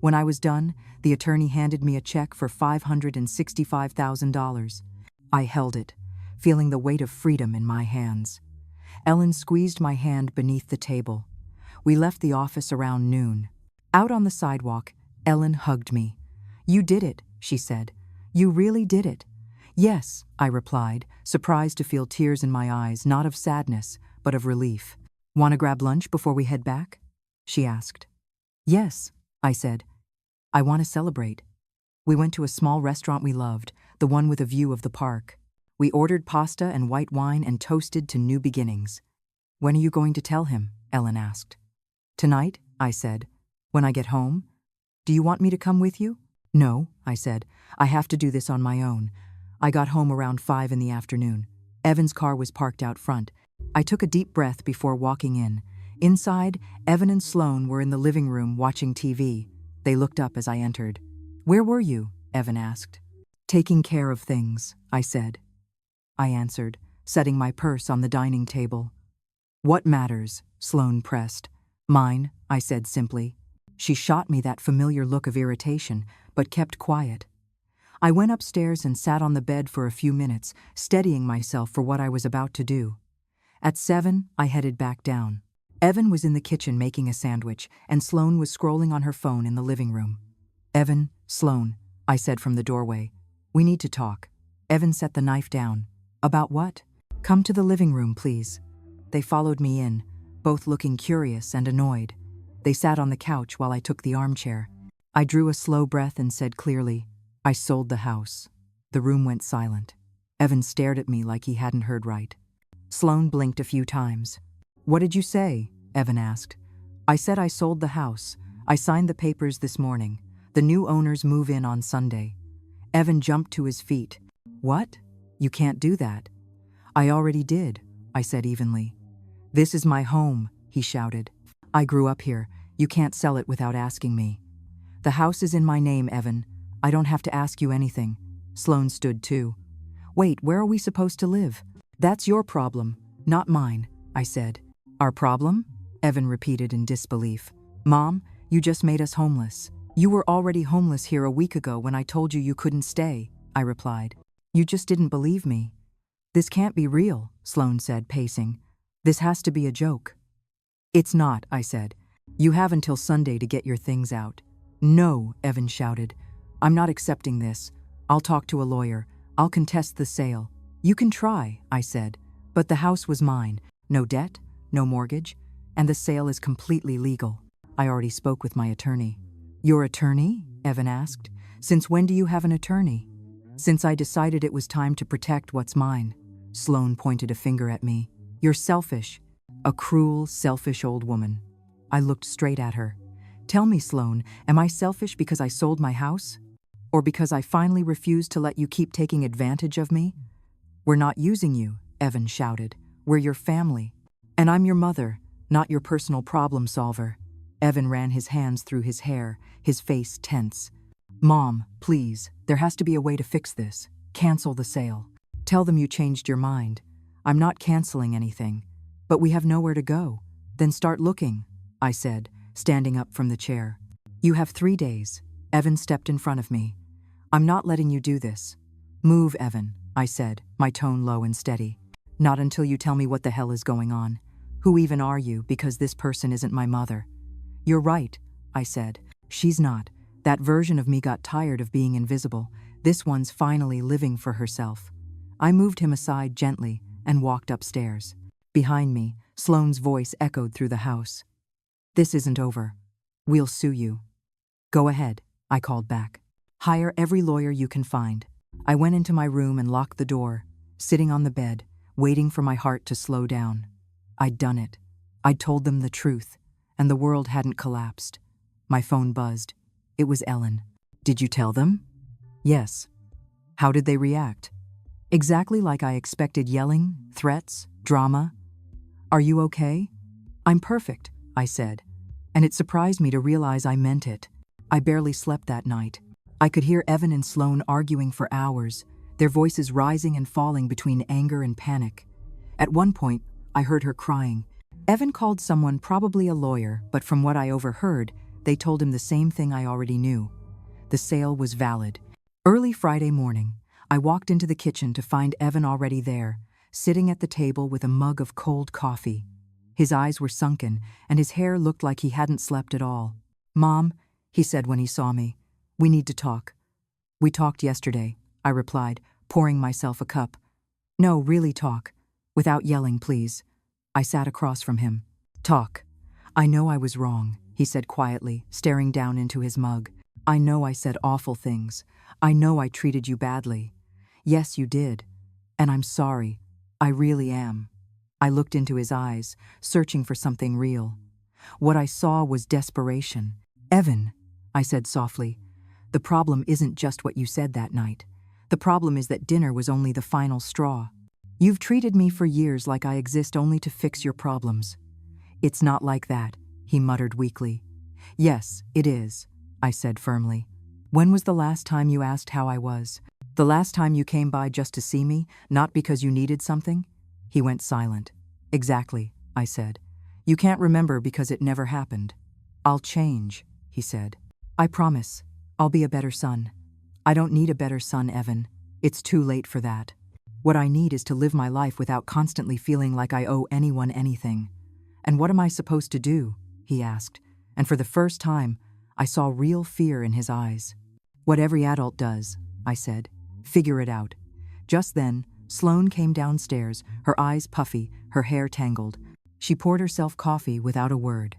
When I was done, the attorney handed me a check for $565,000. I held it, feeling the weight of freedom in my hands. Ellen squeezed my hand beneath the table. We left the office around noon. Out on the sidewalk, Ellen hugged me. "You did it," she said. "You really did it." "Yes," I replied, surprised to feel tears in my eyes, not of sadness, but of relief. "Want to grab lunch before we head back?" she asked. "Yes," I said. "I want to celebrate." We went to a small restaurant we loved, the one with a view of the park. We ordered pasta and white wine and toasted to new beginnings. "When are you going to tell him?" Ellen asked. "Tonight," I said. "When I get home." "Do you want me to come with you?" No, I said. I have to do this on my own. I got home around 5 in the afternoon. Evan's car was parked out front. I took a deep breath before walking in. Inside, Evan and Sloane were in the living room watching TV. They looked up as I entered. "Where were you?" Evan asked. "Taking care of things," I said. I answered, setting my purse on the dining table. "What matters?" Sloane pressed. "Mine," I said simply. She shot me that familiar look of irritation, but kept quiet. I went upstairs and sat on the bed for a few minutes, steadying myself for what I was about to do. At 7, I headed back down. Evan was in the kitchen making a sandwich, and Sloane was scrolling on her phone in the living room. "Evan, Sloane," I said from the doorway. "We need to talk." Evan set the knife down. "About what?" "Come to the living room, please." They followed me in, both looking curious and annoyed. They sat on the couch while I took the armchair. I drew a slow breath and said clearly, "I sold the house." The room went silent. Evan stared at me like he hadn't heard right. Sloane blinked a few times. "What did you say?" Evan asked. "I said I sold the house. I signed the papers this morning. The new owners move in on Sunday." Evan jumped to his feet. "What? You can't do that." "I already did," I said evenly. "This is my home," he shouted. "I grew up here. You can't sell it without asking me." "The house is in my name, Evan. I don't have to ask you anything." Sloane stood too. "Wait, where are we supposed to live?" "That's your problem, not mine," I said. "Our problem?" Evan repeated in disbelief. "Mom, you just made us homeless." "You were already homeless here a week ago when I told you you couldn't stay," I replied. "You just didn't believe me." "This can't be real," Sloane said, pacing. "This has to be a joke." "It's not," I said. "You have until Sunday to get your things out." "No," Evan shouted. "I'm not accepting this. I'll talk to a lawyer. I'll contest the sale." "You can try," I said. "But the house was mine. No debt, no mortgage, and the sale is completely legal. I already spoke with my attorney." "Your attorney?" Evan asked. "Since when do you have an attorney?" "Since I decided it was time to protect what's mine." Sloane pointed a finger at me. "You're selfish. A cruel, selfish old woman." I looked straight at her. "Tell me, Sloane, am I selfish because I sold my house? Or because I finally refused to let you keep taking advantage of me?" "We're not using you," Evan shouted. "We're your family. And I'm your mother, not your personal problem solver." Evan ran his hands through his hair, his face tense. "Mom, please, there has to be a way to fix this. Cancel the sale. Tell them you changed your mind. I'm not canceling anything. But we have nowhere to go." "Then start looking," I said, standing up from the chair. "You have 3 days." Evan stepped in front of me. "I'm not letting you do this." "Move, Evan," I said, my tone low and steady. "Not until you tell me what the hell is going on. Who even are you, because this person isn't my mother?" "You're right," I said. "She's not. That version of me got tired of being invisible. This one's finally living for herself." I moved him aside gently and walked upstairs. Behind me, Sloane's voice echoed through the house. "This isn't over. We'll sue you." "Go ahead," I called back. "Hire every lawyer you can find." I went into my room and locked the door, sitting on the bed, waiting for my heart to slow down. I'd done it. I'd told them the truth, and the world hadn't collapsed. My phone buzzed. It was Ellen. "Did you tell them?" "Yes." "How did they react?" "Exactly like I expected: yelling, threats, drama." "Are you okay?" "I'm perfect," I said, and it surprised me to realize I meant it. I barely slept that night. I could hear Evan and Sloane arguing for hours, their voices rising and falling between anger and panic. At one point, I heard her crying. Evan called someone, probably a lawyer, but from what I overheard, they told him the same thing I already knew. The sale was valid. Early Friday morning, I walked into the kitchen to find Evan already there, sitting at the table with a mug of cold coffee. His eyes were sunken, and his hair looked like he hadn't slept at all. "Mom," he said when he saw me, "we need to talk." "We talked yesterday," I replied, pouring myself a cup. "No, really talk. Without yelling, please." I sat across from him. "Talk." "I know I was wrong," he said quietly, staring down into his mug. "I know I said awful things. I know I treated you badly." "Yes, you did. And I'm sorry. I really am." I looked into his eyes, searching for something real. What I saw was desperation. "Evan," I said softly, The problem isn't just what you said that night. The problem is that dinner was only the final straw. You've treated me for years like I exist only to fix your problems. It's not like that, he muttered weakly. Yes, it is, I said firmly. When was the last time you asked how I was? The last time you came by just to see me, not because you needed something? He went silent. Exactly, I said. You can't remember because it never happened. I'll change, he said. I promise. I'll be a better son. I don't need a better son, Evan. It's too late for that. What I need is to live my life without constantly feeling like I owe anyone anything. And what am I supposed to do? He asked, and for the first time, I saw real fear in his eyes. What every adult does, I said. Figure it out. Just then, Sloane came downstairs, her eyes puffy, her hair tangled. She poured herself coffee without a word.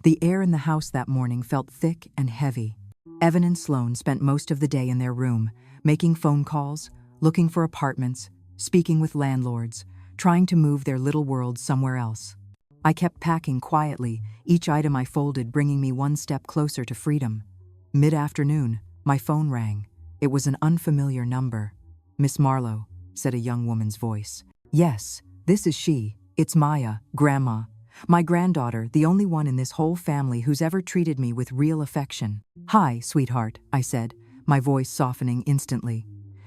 The air in the house that morning felt thick and heavy. Evan and Sloane spent most of the day in their room, making phone calls, looking for apartments, speaking with landlords, trying to move their little world somewhere else. I kept packing quietly, each item I folded bringing me one step closer to freedom. Mid-afternoon, my phone rang. It was an unfamiliar number. Miss Marlowe, said a young woman's voice. Yes, this is she. It's Maya, Grandma. My granddaughter, the only one in this whole family who's ever treated me with real affection. Hi, sweetheart, I said, my voice softening instantly.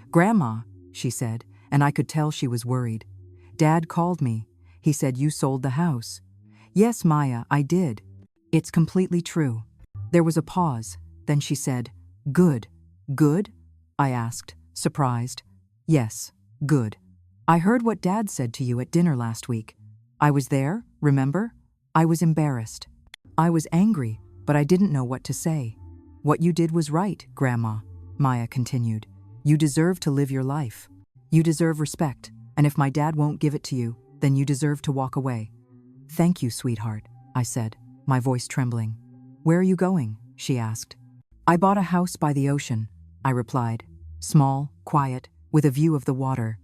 Grandma, she said, and I could tell she was worried. Dad called me. He said you sold the house. Yes, Maya, I did. It's completely true. There was a pause. Then she said, Good. Good? I asked, surprised. Yes, good. I heard what Dad said to you at dinner last week. I was there, remember? I was embarrassed. I was angry, but I didn't know what to say. What you did was right, Grandma, Maya continued. You deserve to live your life. You deserve respect, and if my dad won't give it to you, then you deserve to walk away. Thank you, sweetheart, I said, my voice trembling. Where are you going? She asked. I bought a house by the ocean, I replied. Small, quiet, with a view of the water.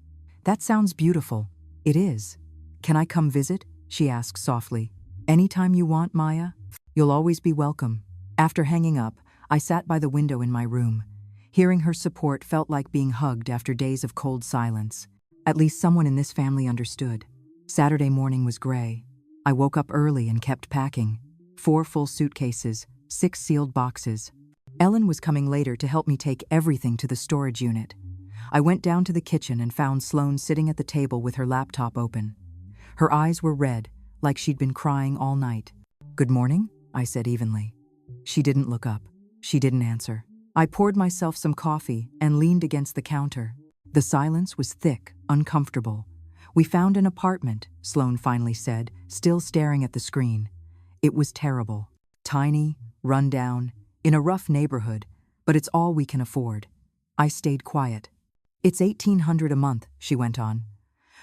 That sounds beautiful. It is. Can I come visit? She asked softly. Anytime you want, Maya. You'll always be welcome. After hanging up, I sat by the window in my room. Hearing her support felt like being hugged after days of cold silence. At least someone in this family understood. Saturday morning was gray. I woke up early and kept packing. 4 full suitcases, 6 sealed boxes. Ellen was coming later to help me take everything to the storage unit. I went down to the kitchen and found Sloane sitting at the table with her laptop open. Her eyes were red, like she'd been crying all night. Good morning, I said evenly. She didn't look up. She didn't answer. I poured myself some coffee and leaned against the counter. The silence was thick, uncomfortable. We found an apartment, Sloane finally said, still staring at the screen. It was terrible. Tiny, run down, in a rough neighborhood, but it's all we can afford. I stayed quiet. It's $1,800 a month, she went on.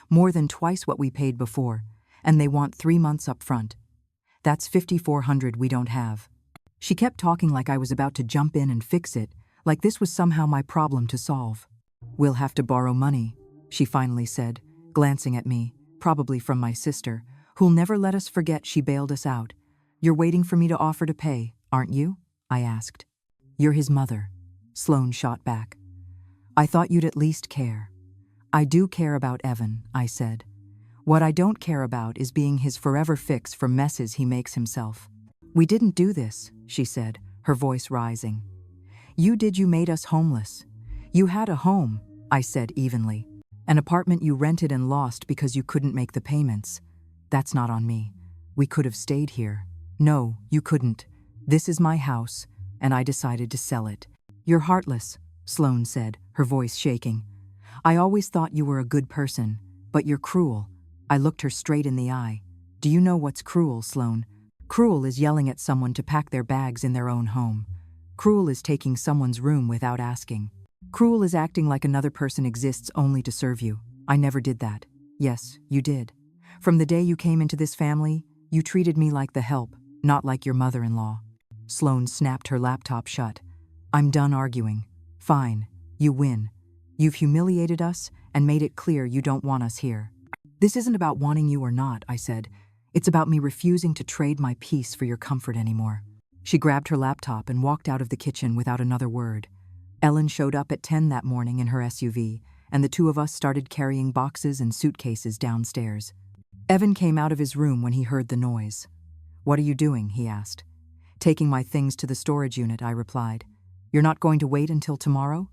More than twice what we paid before, and they want 3 months up front. That's $5,400 we don't have. She kept talking like I was about to jump in and fix it, like this was somehow my problem to solve. We'll have to borrow money, she finally said, glancing at me, probably from my sister, who'll never let us forget she bailed us out. You're waiting for me to offer to pay, aren't you? I asked. You're his mother, Sloane shot back. I thought you'd at least care. I do care about Evan, I said. What I don't care about is being his forever fix for messes he makes himself. We didn't do this, she said, her voice rising. You made us homeless. You had a home, I said evenly. An apartment you rented and lost because you couldn't make the payments. That's not on me. We could have stayed here. No, you couldn't. This is my house, and I decided to sell it. You're heartless, Sloane said, her voice shaking. I always thought you were a good person, but you're cruel. I looked her straight in the eye. Do you know what's cruel, Sloane? Cruel is yelling at someone to pack their bags in their own home. Cruel is taking someone's room without asking. Cruel is acting like another person exists only to serve you. I never did that. Yes, you did. From the day you came into this family, you treated me like the help, not like your mother-in-law. Sloane snapped her laptop shut. I'm done arguing. Fine, you win. You've humiliated us and made it clear you don't want us here. This isn't about wanting you or not, I said. It's about me refusing to trade my peace for your comfort anymore. She grabbed her laptop and walked out of the kitchen without another word. Ellen showed up at 10 that morning in her SUV, and the two of us started carrying boxes and suitcases downstairs. Evan came out of his room when he heard the noise. "What are you doing?" he asked. "Taking my things to the storage unit," I replied. "You're not going to wait until tomorrow?"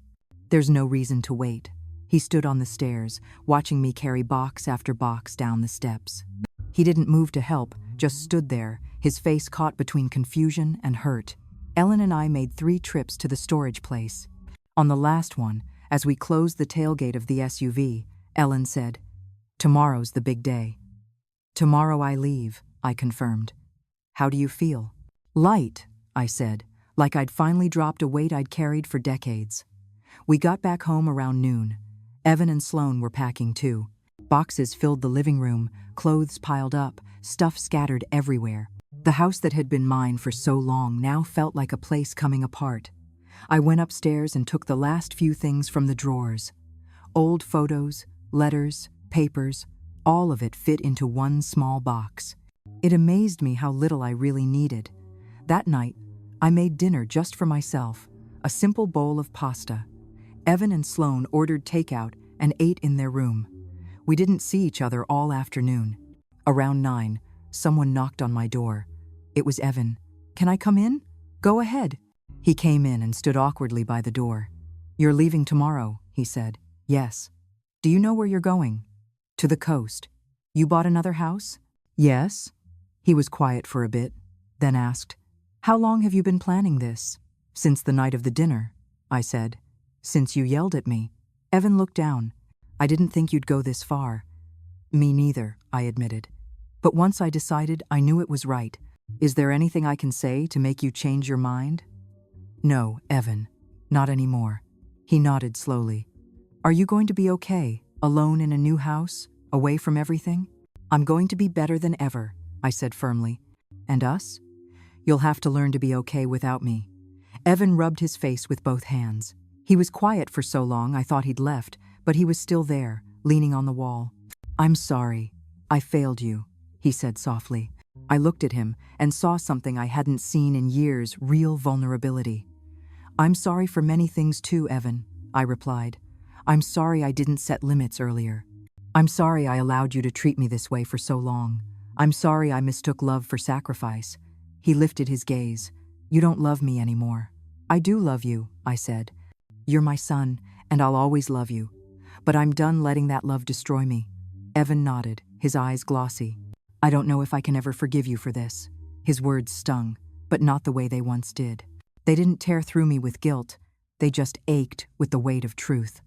"There's no reason to wait." He stood on the stairs, watching me carry box after box down the steps. He didn't move to help, just stood there, his face caught between confusion and hurt. Ellen and I made 3 trips to the storage place. On the last one, as we closed the tailgate of the SUV, Ellen said, "Tomorrow's the big day." "Tomorrow I leave," I confirmed. "How do you feel?" "Light," I said, like I'd finally dropped a weight I'd carried for decades. We got back home around noon. Evan and Sloan were packing too. Boxes filled the living room, clothes piled up, stuff scattered everywhere. The house that had been mine for so long now felt like a place coming apart. I went upstairs and took the last few things from the drawers. Old photos, letters, papers, all of it fit into one small box. It amazed me how little I really needed. That night, I made dinner just for myself, a simple bowl of pasta. Evan and Sloan ordered takeout and ate in their room. We didn't see each other all afternoon. Around 9, someone knocked on my door. It was Evan. "Can I come in?" "Go ahead." He came in and stood awkwardly by the door. "You're leaving tomorrow," he said. "Yes." "Do you know where you're going?" "To the coast." "You bought another house?" "Yes." He was quiet for a bit, then asked, "How long have you been planning this?" "Since the night of the dinner," I said. "Since you yelled at me." Evan looked down. "I didn't think you'd go this far." "Me neither," I admitted. "But once I decided, I knew it was right. Is there anything I can say to make you change your mind?" "No, Evan. Not anymore." He nodded slowly. "Are you going to be okay, alone in a new house, away from everything?" "I'm going to be better than ever," I said firmly. "And us?" "You'll have to learn to be okay without me." Evan rubbed his face with both hands. He was quiet for so long I thought he'd left, but he was still there, leaning on the wall. "I'm sorry. I failed you," he said softly. I looked at him and saw something I hadn't seen in years, real vulnerability. "I'm sorry for many things too, Evan," I replied. "I'm sorry I didn't set limits earlier. I'm sorry I allowed you to treat me this way for so long. I'm sorry I mistook love for sacrifice." He lifted his gaze. "You don't love me anymore." "I do love you," I said. "You're my son, and I'll always love you. But I'm done letting that love destroy me." Evan nodded, his eyes glossy. "I don't know if I can ever forgive you for this." His words stung, but not the way they once did. They didn't tear through me with guilt. They just ached with the weight of truth.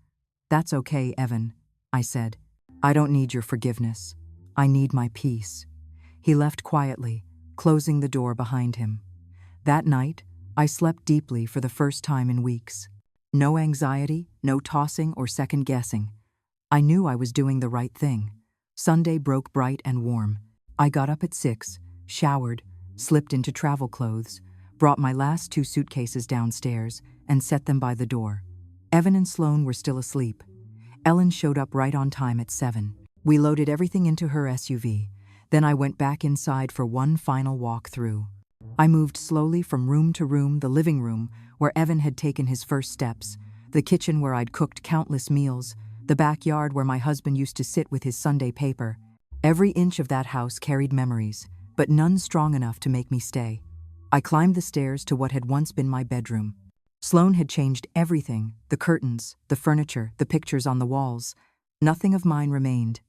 "That's okay, Evan," I said. "I don't need your forgiveness. I need my peace." He left quietly, closing the door behind him. That night, I slept deeply for the first time in weeks. No anxiety, no tossing or second-guessing. I knew I was doing the right thing. Sunday broke bright and warm. I got up at 6, showered, slipped into travel clothes, brought my last 2 suitcases downstairs, and set them by the door. Evan and Sloan were still asleep. Ellen showed up right on time at 7. We loaded everything into her SUV. Then I went back inside for one final walk through. I moved slowly from room to room, the living room, where Evan had taken his first steps, the kitchen where I'd cooked countless meals, the backyard where my husband used to sit with his Sunday paper. Every inch of that house carried memories, but none strong enough to make me stay. I climbed the stairs to what had once been my bedroom. Sloan had changed everything, the curtains, the furniture, the pictures on the walls. Nothing of mine remained.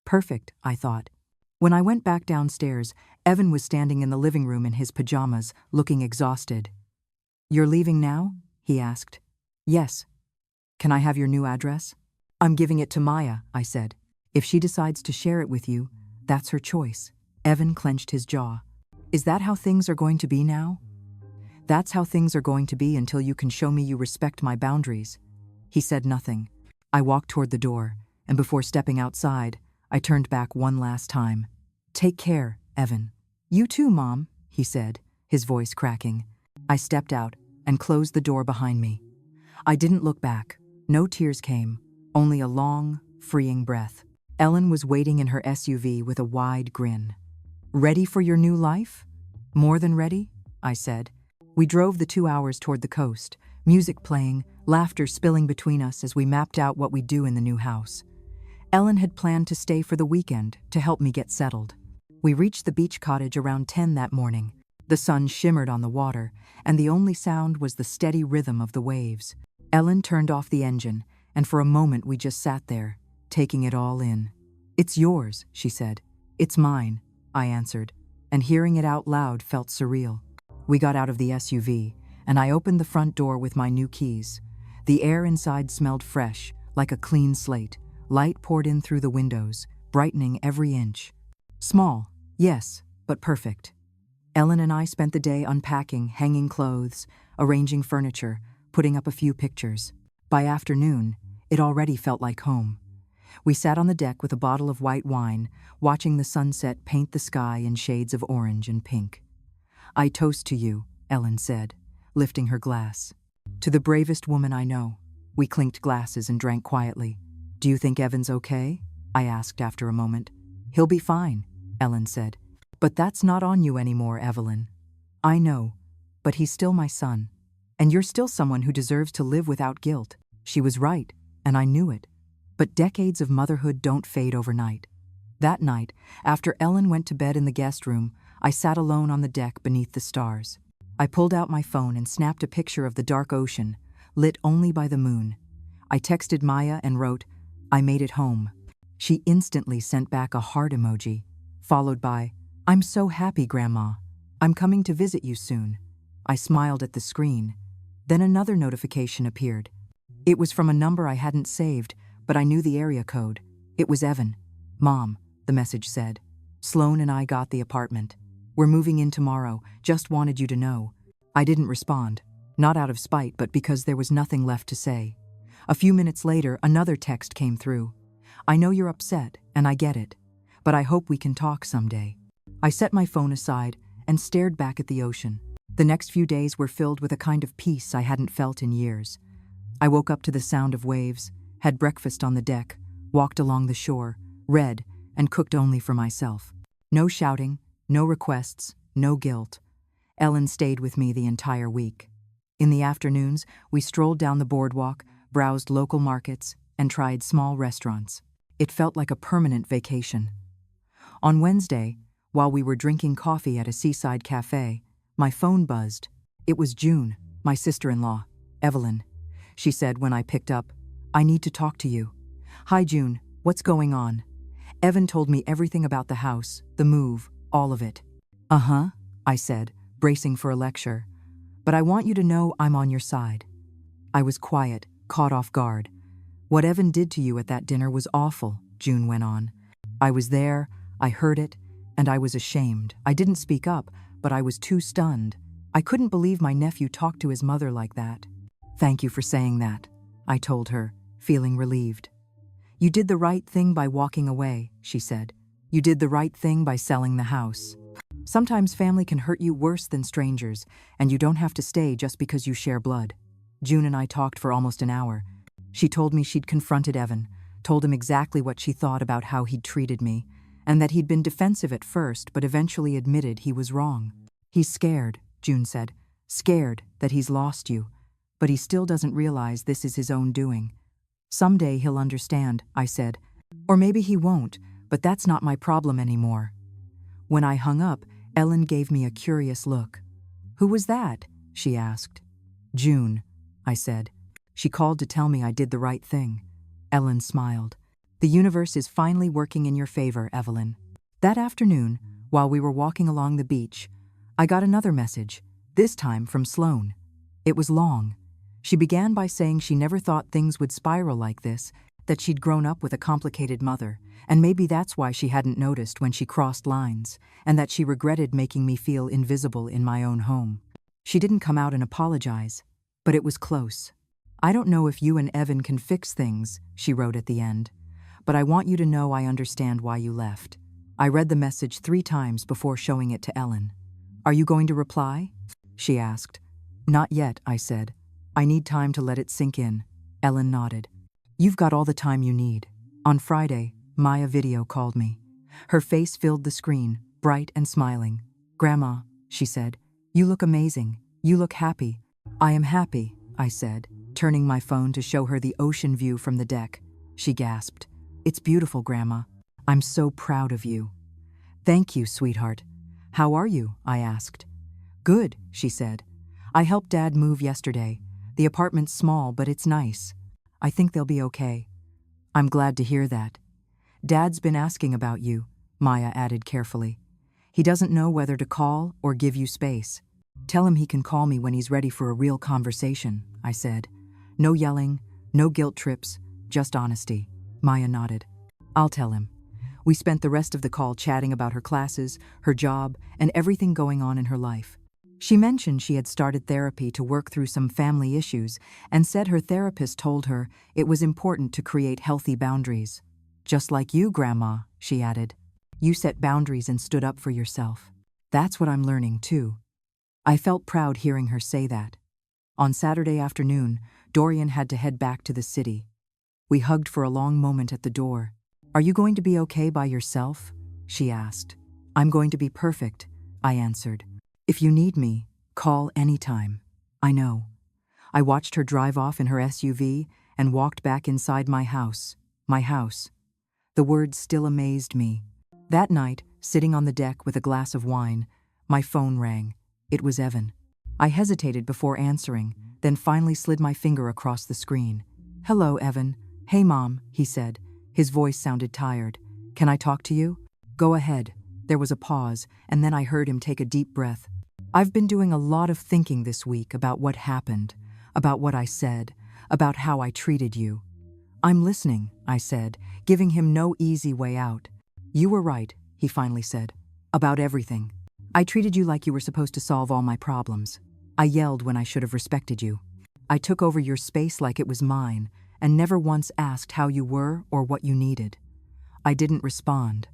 Perfect, I thought. When I went back downstairs, Evan was standing in the living room in his pajamas, looking exhausted. "You're leaving now?" he asked. "Yes." "Can I have your new address?" "I'm giving it to Maya," I said. "If she decides to share it with you, that's her choice." Evan clenched his jaw. "Is that how things are going to be now?" "That's how things are going to be until you can show me you respect my boundaries." He said nothing. I walked toward the door, and before stepping outside, I turned back one last time. "Take care, Evan." "You too, Mom," he said, his voice cracking. I stepped out and closed the door behind me. I didn't look back. No tears came, only a long, freeing breath. Ellen was waiting in her SUV with a wide grin. "Ready for your new life?" "More than ready," I said. We drove the 2 hours toward the coast, music playing, laughter spilling between us as we mapped out what we'd do in the new house. Ellen had planned to stay for the weekend to help me get settled. We reached the beach cottage around 10 that morning. The sun shimmered on the water, and the only sound was the steady rhythm of the waves. Ellen turned off the engine, and for a moment we just sat there, taking it all in. "It's yours," she said. "It's mine," I answered, and hearing it out loud felt surreal. We got out of the SUV, and I opened the front door with my new keys. The air inside smelled fresh, like a clean slate. Light poured in through the windows, brightening every inch. Small, yes, but perfect. Ellen and I spent the day unpacking, hanging clothes, arranging furniture, putting up a few pictures. By afternoon, it already felt like home. We sat on the deck with a bottle of white wine, watching the sunset paint the sky in shades of orange and pink. "I toast to you," Ellen said, lifting her glass. "To the bravest woman I know." We clinked glasses and drank quietly. "Do you think Evan's okay?" I asked after a moment. "He'll be fine," Ellen said. "But that's not on you anymore, Evelyn." "I know, but he's still my son. And you're still someone who deserves to live without guilt." She was right, and I knew it. But decades of motherhood don't fade overnight. That night, after Ellen went to bed in the guest room, I sat alone on the deck beneath the stars. I pulled out my phone and snapped a picture of the dark ocean, lit only by the moon. I texted Maya and wrote, "I made it home." She instantly sent back a heart emoji, followed by, "I'm so happy, Grandma. I'm coming to visit you soon." I smiled at the screen. Then another notification appeared. It was from a number I hadn't saved, but I knew the area code. It was Evan. "Mom," the message said. "Sloan and I got the apartment. We're moving in tomorrow, just wanted you to know." I didn't respond, not out of spite, but because there was nothing left to say. A few minutes later, another text came through. "I know you're upset, and I get it, but I hope we can talk someday." I set my phone aside and stared back at the ocean. The next few days were filled with a kind of peace I hadn't felt in years. I woke up to the sound of waves, had breakfast on the deck, walked along the shore, read, and cooked only for myself. No shouting, no requests, no guilt. Ellen stayed with me the entire week. In the afternoons, we strolled down the boardwalk, browsed local markets, and tried small restaurants. It felt like a permanent vacation. On Wednesday, while we were drinking coffee at a seaside cafe, my phone buzzed. It was June, my sister-in-law, Evelyn. She said when I picked up, "I need to talk to you." "Hi, June, what's going on?" Evan told me everything about the house, the move, all of it. "Uh-huh," I said, bracing for a lecture. "But I want you to know I'm on your side." I was quiet, caught off guard. "What Evan did to you at that dinner was awful," June went on. "I was there, I heard it, and I was ashamed. I didn't speak up, but I was too stunned. I couldn't believe my nephew talked to his mother like that." "Thank you for saying that," I told her, feeling relieved. "You did the right thing by walking away," she said. "You did the right thing by selling the house. Sometimes family can hurt you worse than strangers, and you don't have to stay just because you share blood." June and I talked for almost an hour. She told me she'd confronted Evan, told him exactly what she thought about how he'd treated me, and that he'd been defensive at first but eventually admitted he was wrong. "He's scared," June said. "Scared that he's lost you. But he still doesn't realize this is his own doing. Someday he'll understand," I said. "Or maybe he won't, but that's not my problem anymore." When I hung up, Ellen gave me a curious look. "Who was that?" she asked. "June," I said. "She called to tell me I did the right thing." Ellen smiled. "The universe is finally working in your favor, Evelyn." That afternoon, while we were walking along the beach, I got another message, this time from Sloan. It was long. She began by saying she never thought things would spiral like this, that she'd grown up with a complicated mother, and maybe that's why she hadn't noticed when she crossed lines, and that she regretted making me feel invisible in my own home. She didn't come out and apologize, but it was close. "I don't know if you and Evan can fix things," she wrote at the end, "but I want you to know I understand why you left." I read the message 3 times before showing it to Ellen. "Are you going to reply?" she asked. "Not yet," I said. "I need time to let it sink in." Ellen nodded. "You've got all the time you need." On Friday, Maya video called me. Her face filled the screen, bright and smiling. "Grandma," she said, "you look amazing. You look happy. I am happy, I said, turning my phone to show her the ocean view from the deck. She gasped. It's beautiful, Grandma. I'm so proud of you. Thank you, sweetheart. How are you? I asked. Good, she said. I helped Dad move yesterday. The apartment's small, but it's nice. I think they'll be okay. I'm glad to hear that. Dad's been asking about you, Maya added carefully. He doesn't know whether to call or give you space. Tell him he can call me when he's ready for a real conversation, I said. No yelling, no guilt trips, just honesty. Maya nodded. I'll tell him. We spent the rest of the call chatting about her classes, her job, and everything going on in her life. She mentioned she had started therapy to work through some family issues and said her therapist told her it was important to create healthy boundaries. Just like you, Grandma, she added. You set boundaries and stood up for yourself. That's what I'm learning, too. I felt proud hearing her say that. On Saturday afternoon, Dorian had to head back to the city. We hugged for a long moment at the door. Are you going to be okay by yourself? She asked. I'm going to be perfect, I answered. If you need me, call anytime. I know. I watched her drive off in her SUV and walked back inside my house. My house. The words still amazed me. That night, sitting on the deck with a glass of wine, my phone rang. It was Evan. I hesitated before answering, then finally slid my finger across the screen. Hello, Evan. Hey, Mom, he said. His voice sounded tired. Can I talk to you? Go ahead. There was a pause, and then I heard him take a deep breath. I've been doing a lot of thinking this week about what happened, about what I said, about how I treated you. I'm listening, I said, giving him no easy way out. You were right, he finally said. About everything. I treated you like you were supposed to solve all my problems. I yelled when I should have respected you. I took over your space like it was mine, and never once asked how you were or what you needed. I didn't respond.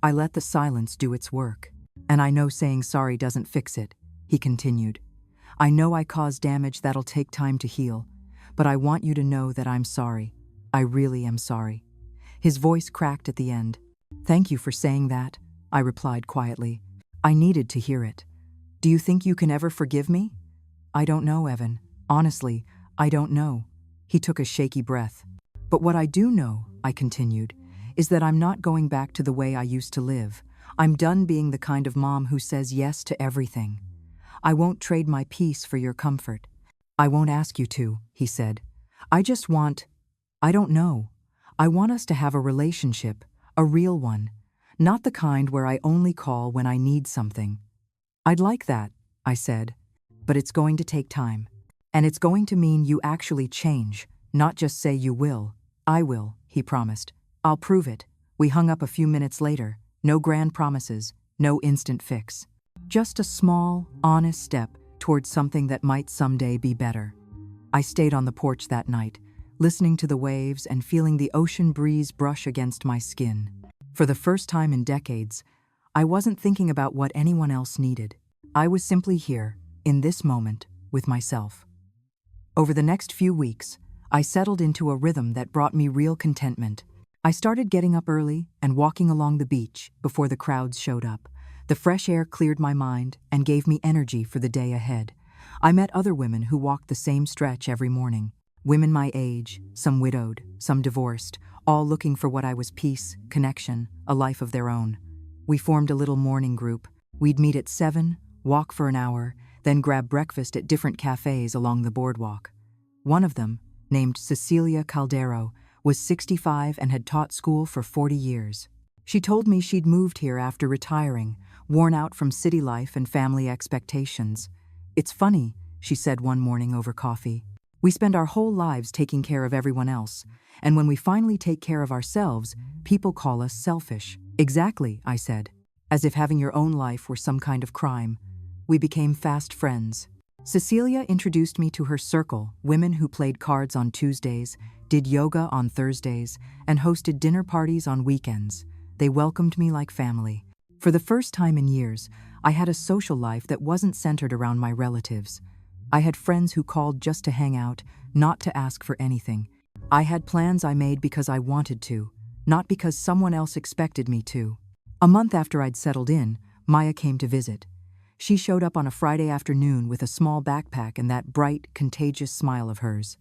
I let the silence do its work. And I know saying sorry doesn't fix it, he continued. I know I caused damage that'll take time to heal, but I want you to know that I'm sorry. I really am sorry. His voice cracked at the end. Thank you for saying that, I replied quietly. I needed to hear it. Do you think you can ever forgive me? I don't know, Evan. Honestly, I don't know. He took a shaky breath. But what I do know, I continued, is that I'm not going back to the way I used to live. I'm done being the kind of mom who says yes to everything. I won't trade my peace for your comfort. I won't ask you to, he said. I don't know. I want us to have a relationship, a real one, not the kind where I only call when I need something. I'd like that, I said, but it's going to take time. And it's going to mean you actually change, not just say you will. I will, he promised. I'll prove it. We hung up a few minutes later. No grand promises, no instant fix. Just a small, honest step towards something that might someday be better. I stayed on the porch that night, listening to the waves and feeling the ocean breeze brush against my skin. For the first time in decades, I wasn't thinking about what anyone else needed. I was simply here, in this moment, with myself. Over the next few weeks, I settled into a rhythm that brought me real contentment. I started getting up early and walking along the beach before the crowds showed up. The fresh air cleared my mind and gave me energy for the day ahead. I met other women who walked the same stretch every morning. Women my age, some widowed, some divorced, all looking for what I was: peace, connection, a life of their own. We formed a little morning group. We'd meet at 7, walk for an hour, then grab breakfast at different cafes along the boardwalk. One of them, named Cecilia Caldero, was 65 and had taught school for 40 years. She told me she'd moved here after retiring, worn out from city life and family expectations. It's funny, she said one morning over coffee. We spend our whole lives taking care of everyone else, and when we finally take care of ourselves, people call us selfish. Exactly, I said, as if having your own life were some kind of crime. We became fast friends. Cecilia introduced me to her circle, women who played cards on Tuesdays, did yoga on Thursdays, and hosted dinner parties on weekends. They welcomed me like family. For the first time in years, I had a social life that wasn't centered around my relatives. I had friends who called just to hang out, not to ask for anything. I had plans I made because I wanted to, not because someone else expected me to. A month after I'd settled in, Maya came to visit. She showed up on a Friday afternoon with a small backpack and that bright, contagious smile of hers.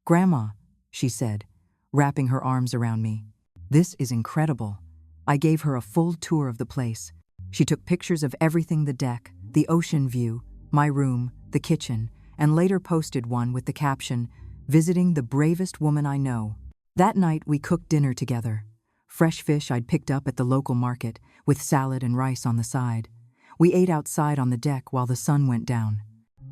"Grandma," she said, wrapping her arms around me. "This is incredible." I gave her a full tour of the place. She took pictures of everything: the deck, the ocean view, my room, the kitchen, and later posted one with the caption, "Visiting the bravest woman I know." That night we cooked dinner together. Fresh fish I'd picked up at the local market, with salad and rice on the side. We ate outside on the deck while the sun went down.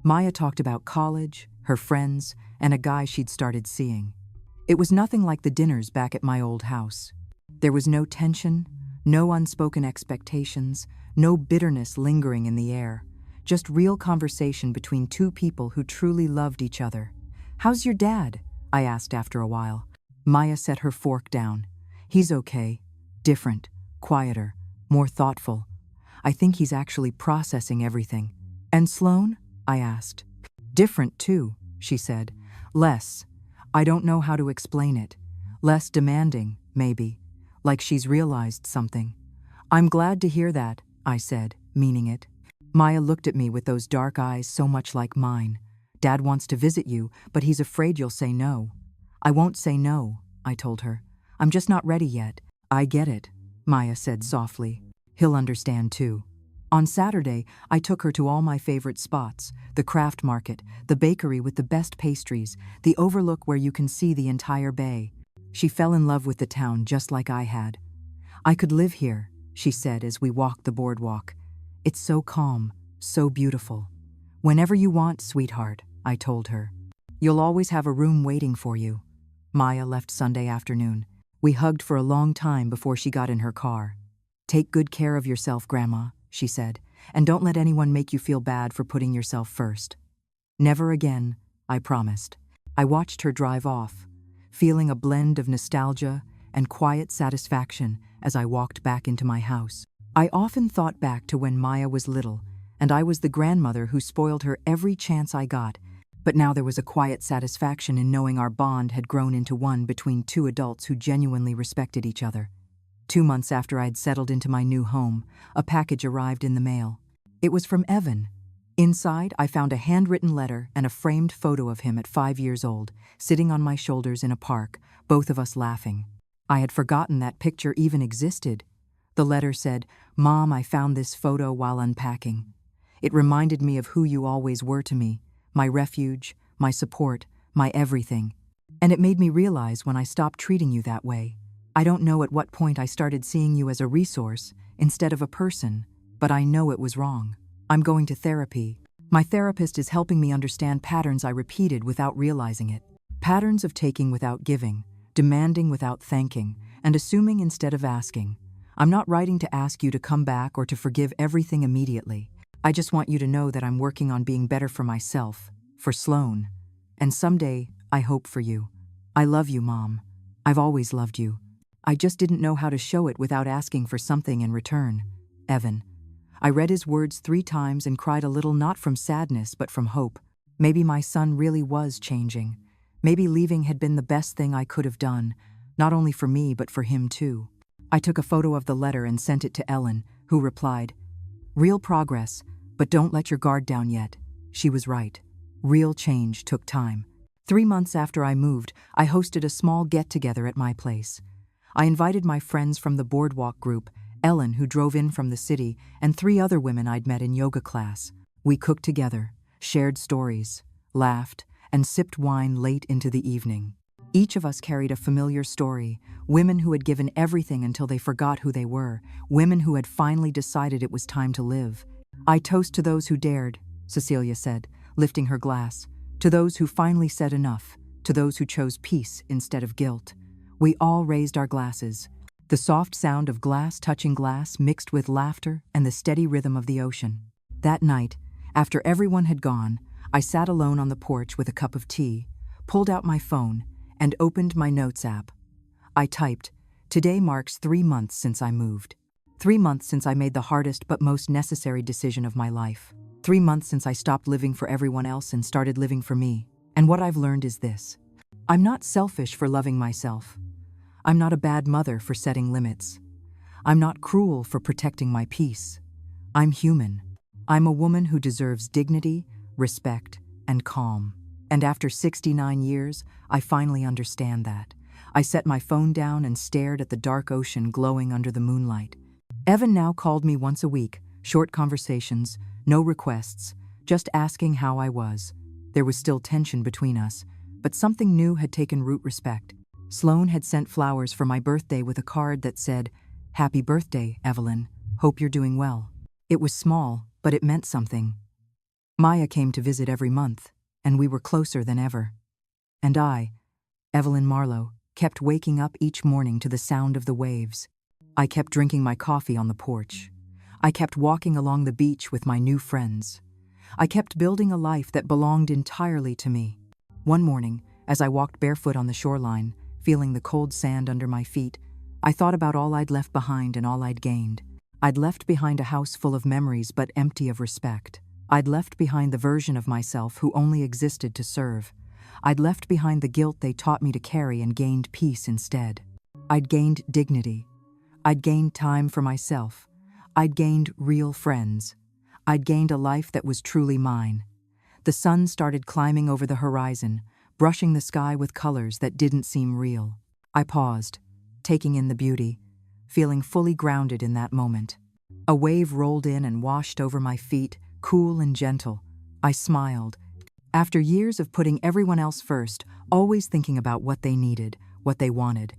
Maya talked about college, her friends, and a guy she'd started seeing. It was nothing like the dinners back at my old house. There was no tension, no unspoken expectations, no bitterness lingering in the air, just real conversation between two people who truly loved each other. "How's your dad?" I asked after a while. Maya set her fork down. "He's okay. Different, quieter, more thoughtful. I think he's actually processing everything." "And Sloane?" I asked. "Different too," she said. "Less. I don't know how to explain it. Less demanding, maybe. Like she's realized something." "I'm glad to hear that," I said, meaning it. Maya looked at me with those dark eyes so much like mine. "Dad wants to visit you, but he's afraid you'll say no." "I won't say no," I told her. "I'm just not ready yet." "I get it," Maya said softly. "He'll understand too." On Saturday, I took her to all my favorite spots: the craft market, the bakery with the best pastries, the overlook where you can see the entire bay. She fell in love with the town just like I had. "I could live here," she said as we walked the boardwalk. "It's so calm, so beautiful." "Whenever you want, sweetheart," I told her. "You'll always have a room waiting for you." Maya left Sunday afternoon. We hugged for a long time before she got in her car. "Take good care of yourself, Grandma," she said, "and don't let anyone make you feel bad for putting yourself first." "Never again," I promised. I watched her drive off, feeling a blend of nostalgia and quiet satisfaction as I walked back into my house. I often thought back to when Maya was little, and I was the grandmother who spoiled her every chance I got, but now there was a quiet satisfaction in knowing our bond had grown into one between two adults who genuinely respected each other. 2 months after I'd settled into my new home, a package arrived in the mail. It was from Evan. Inside, I found a handwritten letter and a framed photo of him at 5 years old, sitting on my shoulders in a park, both of us laughing. I had forgotten that picture even existed. The letter said, "Mom, I found this photo while unpacking. It reminded me of who you always were to me, my refuge, my support, my everything. And it made me realize when I stopped treating you that way. I don't know at what point I started seeing you as a resource instead of a person, but I know it was wrong. I'm going to therapy. My therapist is helping me understand patterns I repeated without realizing it. Patterns of taking without giving, demanding without thanking, and assuming instead of asking. I'm not writing to ask you to come back or to forgive everything immediately. I just want you to know that I'm working on being better for myself, for Sloane, and someday, I hope for you. I love you, Mom. I've always loved you. I just didn't know how to show it without asking for something in return. Evan." I read his words 3 times and cried a little, not from sadness but from hope. Maybe my son really was changing. Maybe leaving had been the best thing I could have done, not only for me but for him too. I took a photo of the letter and sent it to Ellen, who replied, "Real progress, but don't let your guard down yet." She was right. Real change took time. 3 months after I moved, I hosted a small get-together at my place. I invited my friends from the boardwalk group, Ellen, who drove in from the city, and 3 other women I'd met in yoga class. We cooked together, shared stories, laughed, and sipped wine late into the evening. Each of us carried a familiar story: women who had given everything until they forgot who they were, women who had finally decided it was time to live. "I toast to those who dared," Cecilia said, lifting her glass. "To those who finally said enough, to those who chose peace instead of guilt." We all raised our glasses. The soft sound of glass touching glass mixed with laughter and the steady rhythm of the ocean. That night, after everyone had gone, I sat alone on the porch with a cup of tea, pulled out my phone, and opened my notes app. I typed, "Today marks 3 months since I moved. 3 months since I made the hardest but most necessary decision of my life. 3 months since I stopped living for everyone else and started living for me. And what I've learned is this: I'm not selfish for loving myself. I'm not a bad mother for setting limits. I'm not cruel for protecting my peace. I'm human. I'm a woman who deserves dignity, respect, and calm. And after 69 years, I finally understand that. I set my phone down and stared at the dark ocean glowing under the moonlight. Evan now called me once a week, short conversations, no requests, just asking how I was. There was still tension between us, but something new had taken root: respect. Sloan had sent flowers for my birthday with a card that said, "Happy birthday, Evelyn. Hope you're doing well." It was small, but it meant something. Maya came to visit every month, and we were closer than ever. And I, Evelyn Marlowe, kept waking up each morning to the sound of the waves. I kept drinking my coffee on the porch. I kept walking along the beach with my new friends. I kept building a life that belonged entirely to me. One morning, as I walked barefoot on the shoreline, feeling the cold sand under my feet, I thought about all I'd left behind and all I'd gained. I'd left behind a house full of memories but empty of respect. I'd left behind the version of myself who only existed to serve. I'd left behind the guilt they taught me to carry and gained peace instead. I'd gained dignity. I'd gained time for myself. I'd gained real friends. I'd gained a life that was truly mine. The sun started climbing over the horizon, brushing the sky with colors that didn't seem real. I paused, taking in the beauty, feeling fully grounded in that moment. A wave rolled in and washed over my feet, cool and gentle. I smiled. After years of putting everyone else first, always thinking about what they needed, what they wanted,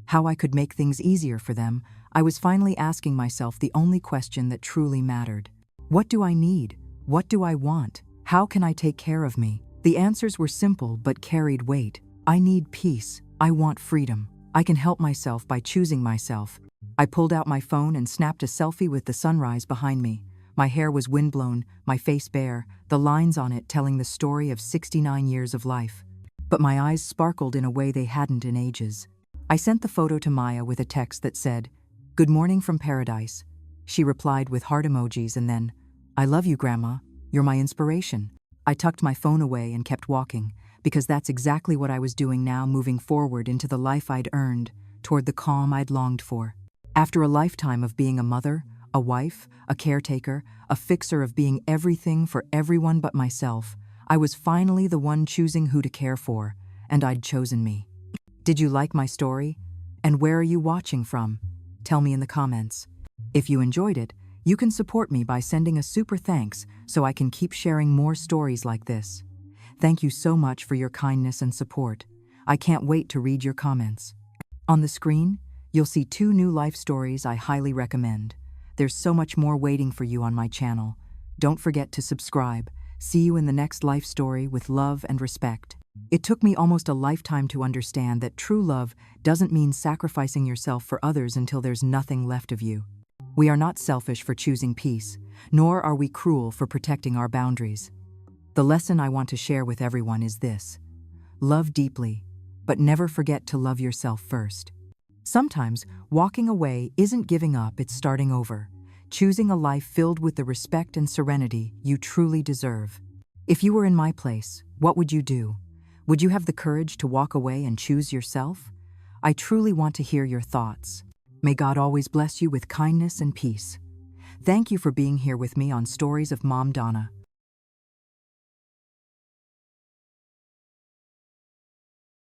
how I could make things easier for them, I was finally asking myself the only question that truly mattered. What do I need? What do I want? How can I take care of me? The answers were simple but carried weight. I need peace. I want freedom. I can help myself by choosing myself. I pulled out my phone and snapped a selfie with the sunrise behind me. My hair was windblown, my face bare, the lines on it telling the story of 69 years of life. But my eyes sparkled in a way they hadn't in ages. I sent the photo to Maya with a text that said, "Good morning from paradise." She replied with heart emojis and then, "I love you, Grandma. You're my inspiration." I tucked my phone away and kept walking, because that's exactly what I was doing now, moving forward into the life I'd earned, toward the calm I'd longed for. After a lifetime of being a mother, a wife, a caretaker, a fixer of being everything for everyone but myself, I was finally the one choosing who to care for, and I'd chosen me. Did you like my story? And where are you watching from? Tell me in the comments. If you enjoyed it, you can support me by sending a super thanks so I can keep sharing more stories like this. Thank you so much for your kindness and support. I can't wait to read your comments. On the screen, you'll see 2 new life stories I highly recommend. There's so much more waiting for you on my channel. Don't forget to subscribe. See you in the next life story with love and respect. It took me almost a lifetime to understand that true love doesn't mean sacrificing yourself for others until there's nothing left of you. We are not selfish for choosing peace, nor are we cruel for protecting our boundaries. The lesson I want to share with everyone is this: love deeply, but never forget to love yourself first. Sometimes, walking away isn't giving up, it's starting over, choosing a life filled with the respect and serenity you truly deserve. If you were in my place, what would you do? Would you have the courage to walk away and choose yourself? I truly want to hear your thoughts. May God always bless you with kindness and peace. Thank you for being here with me on Stories of Mom Donna.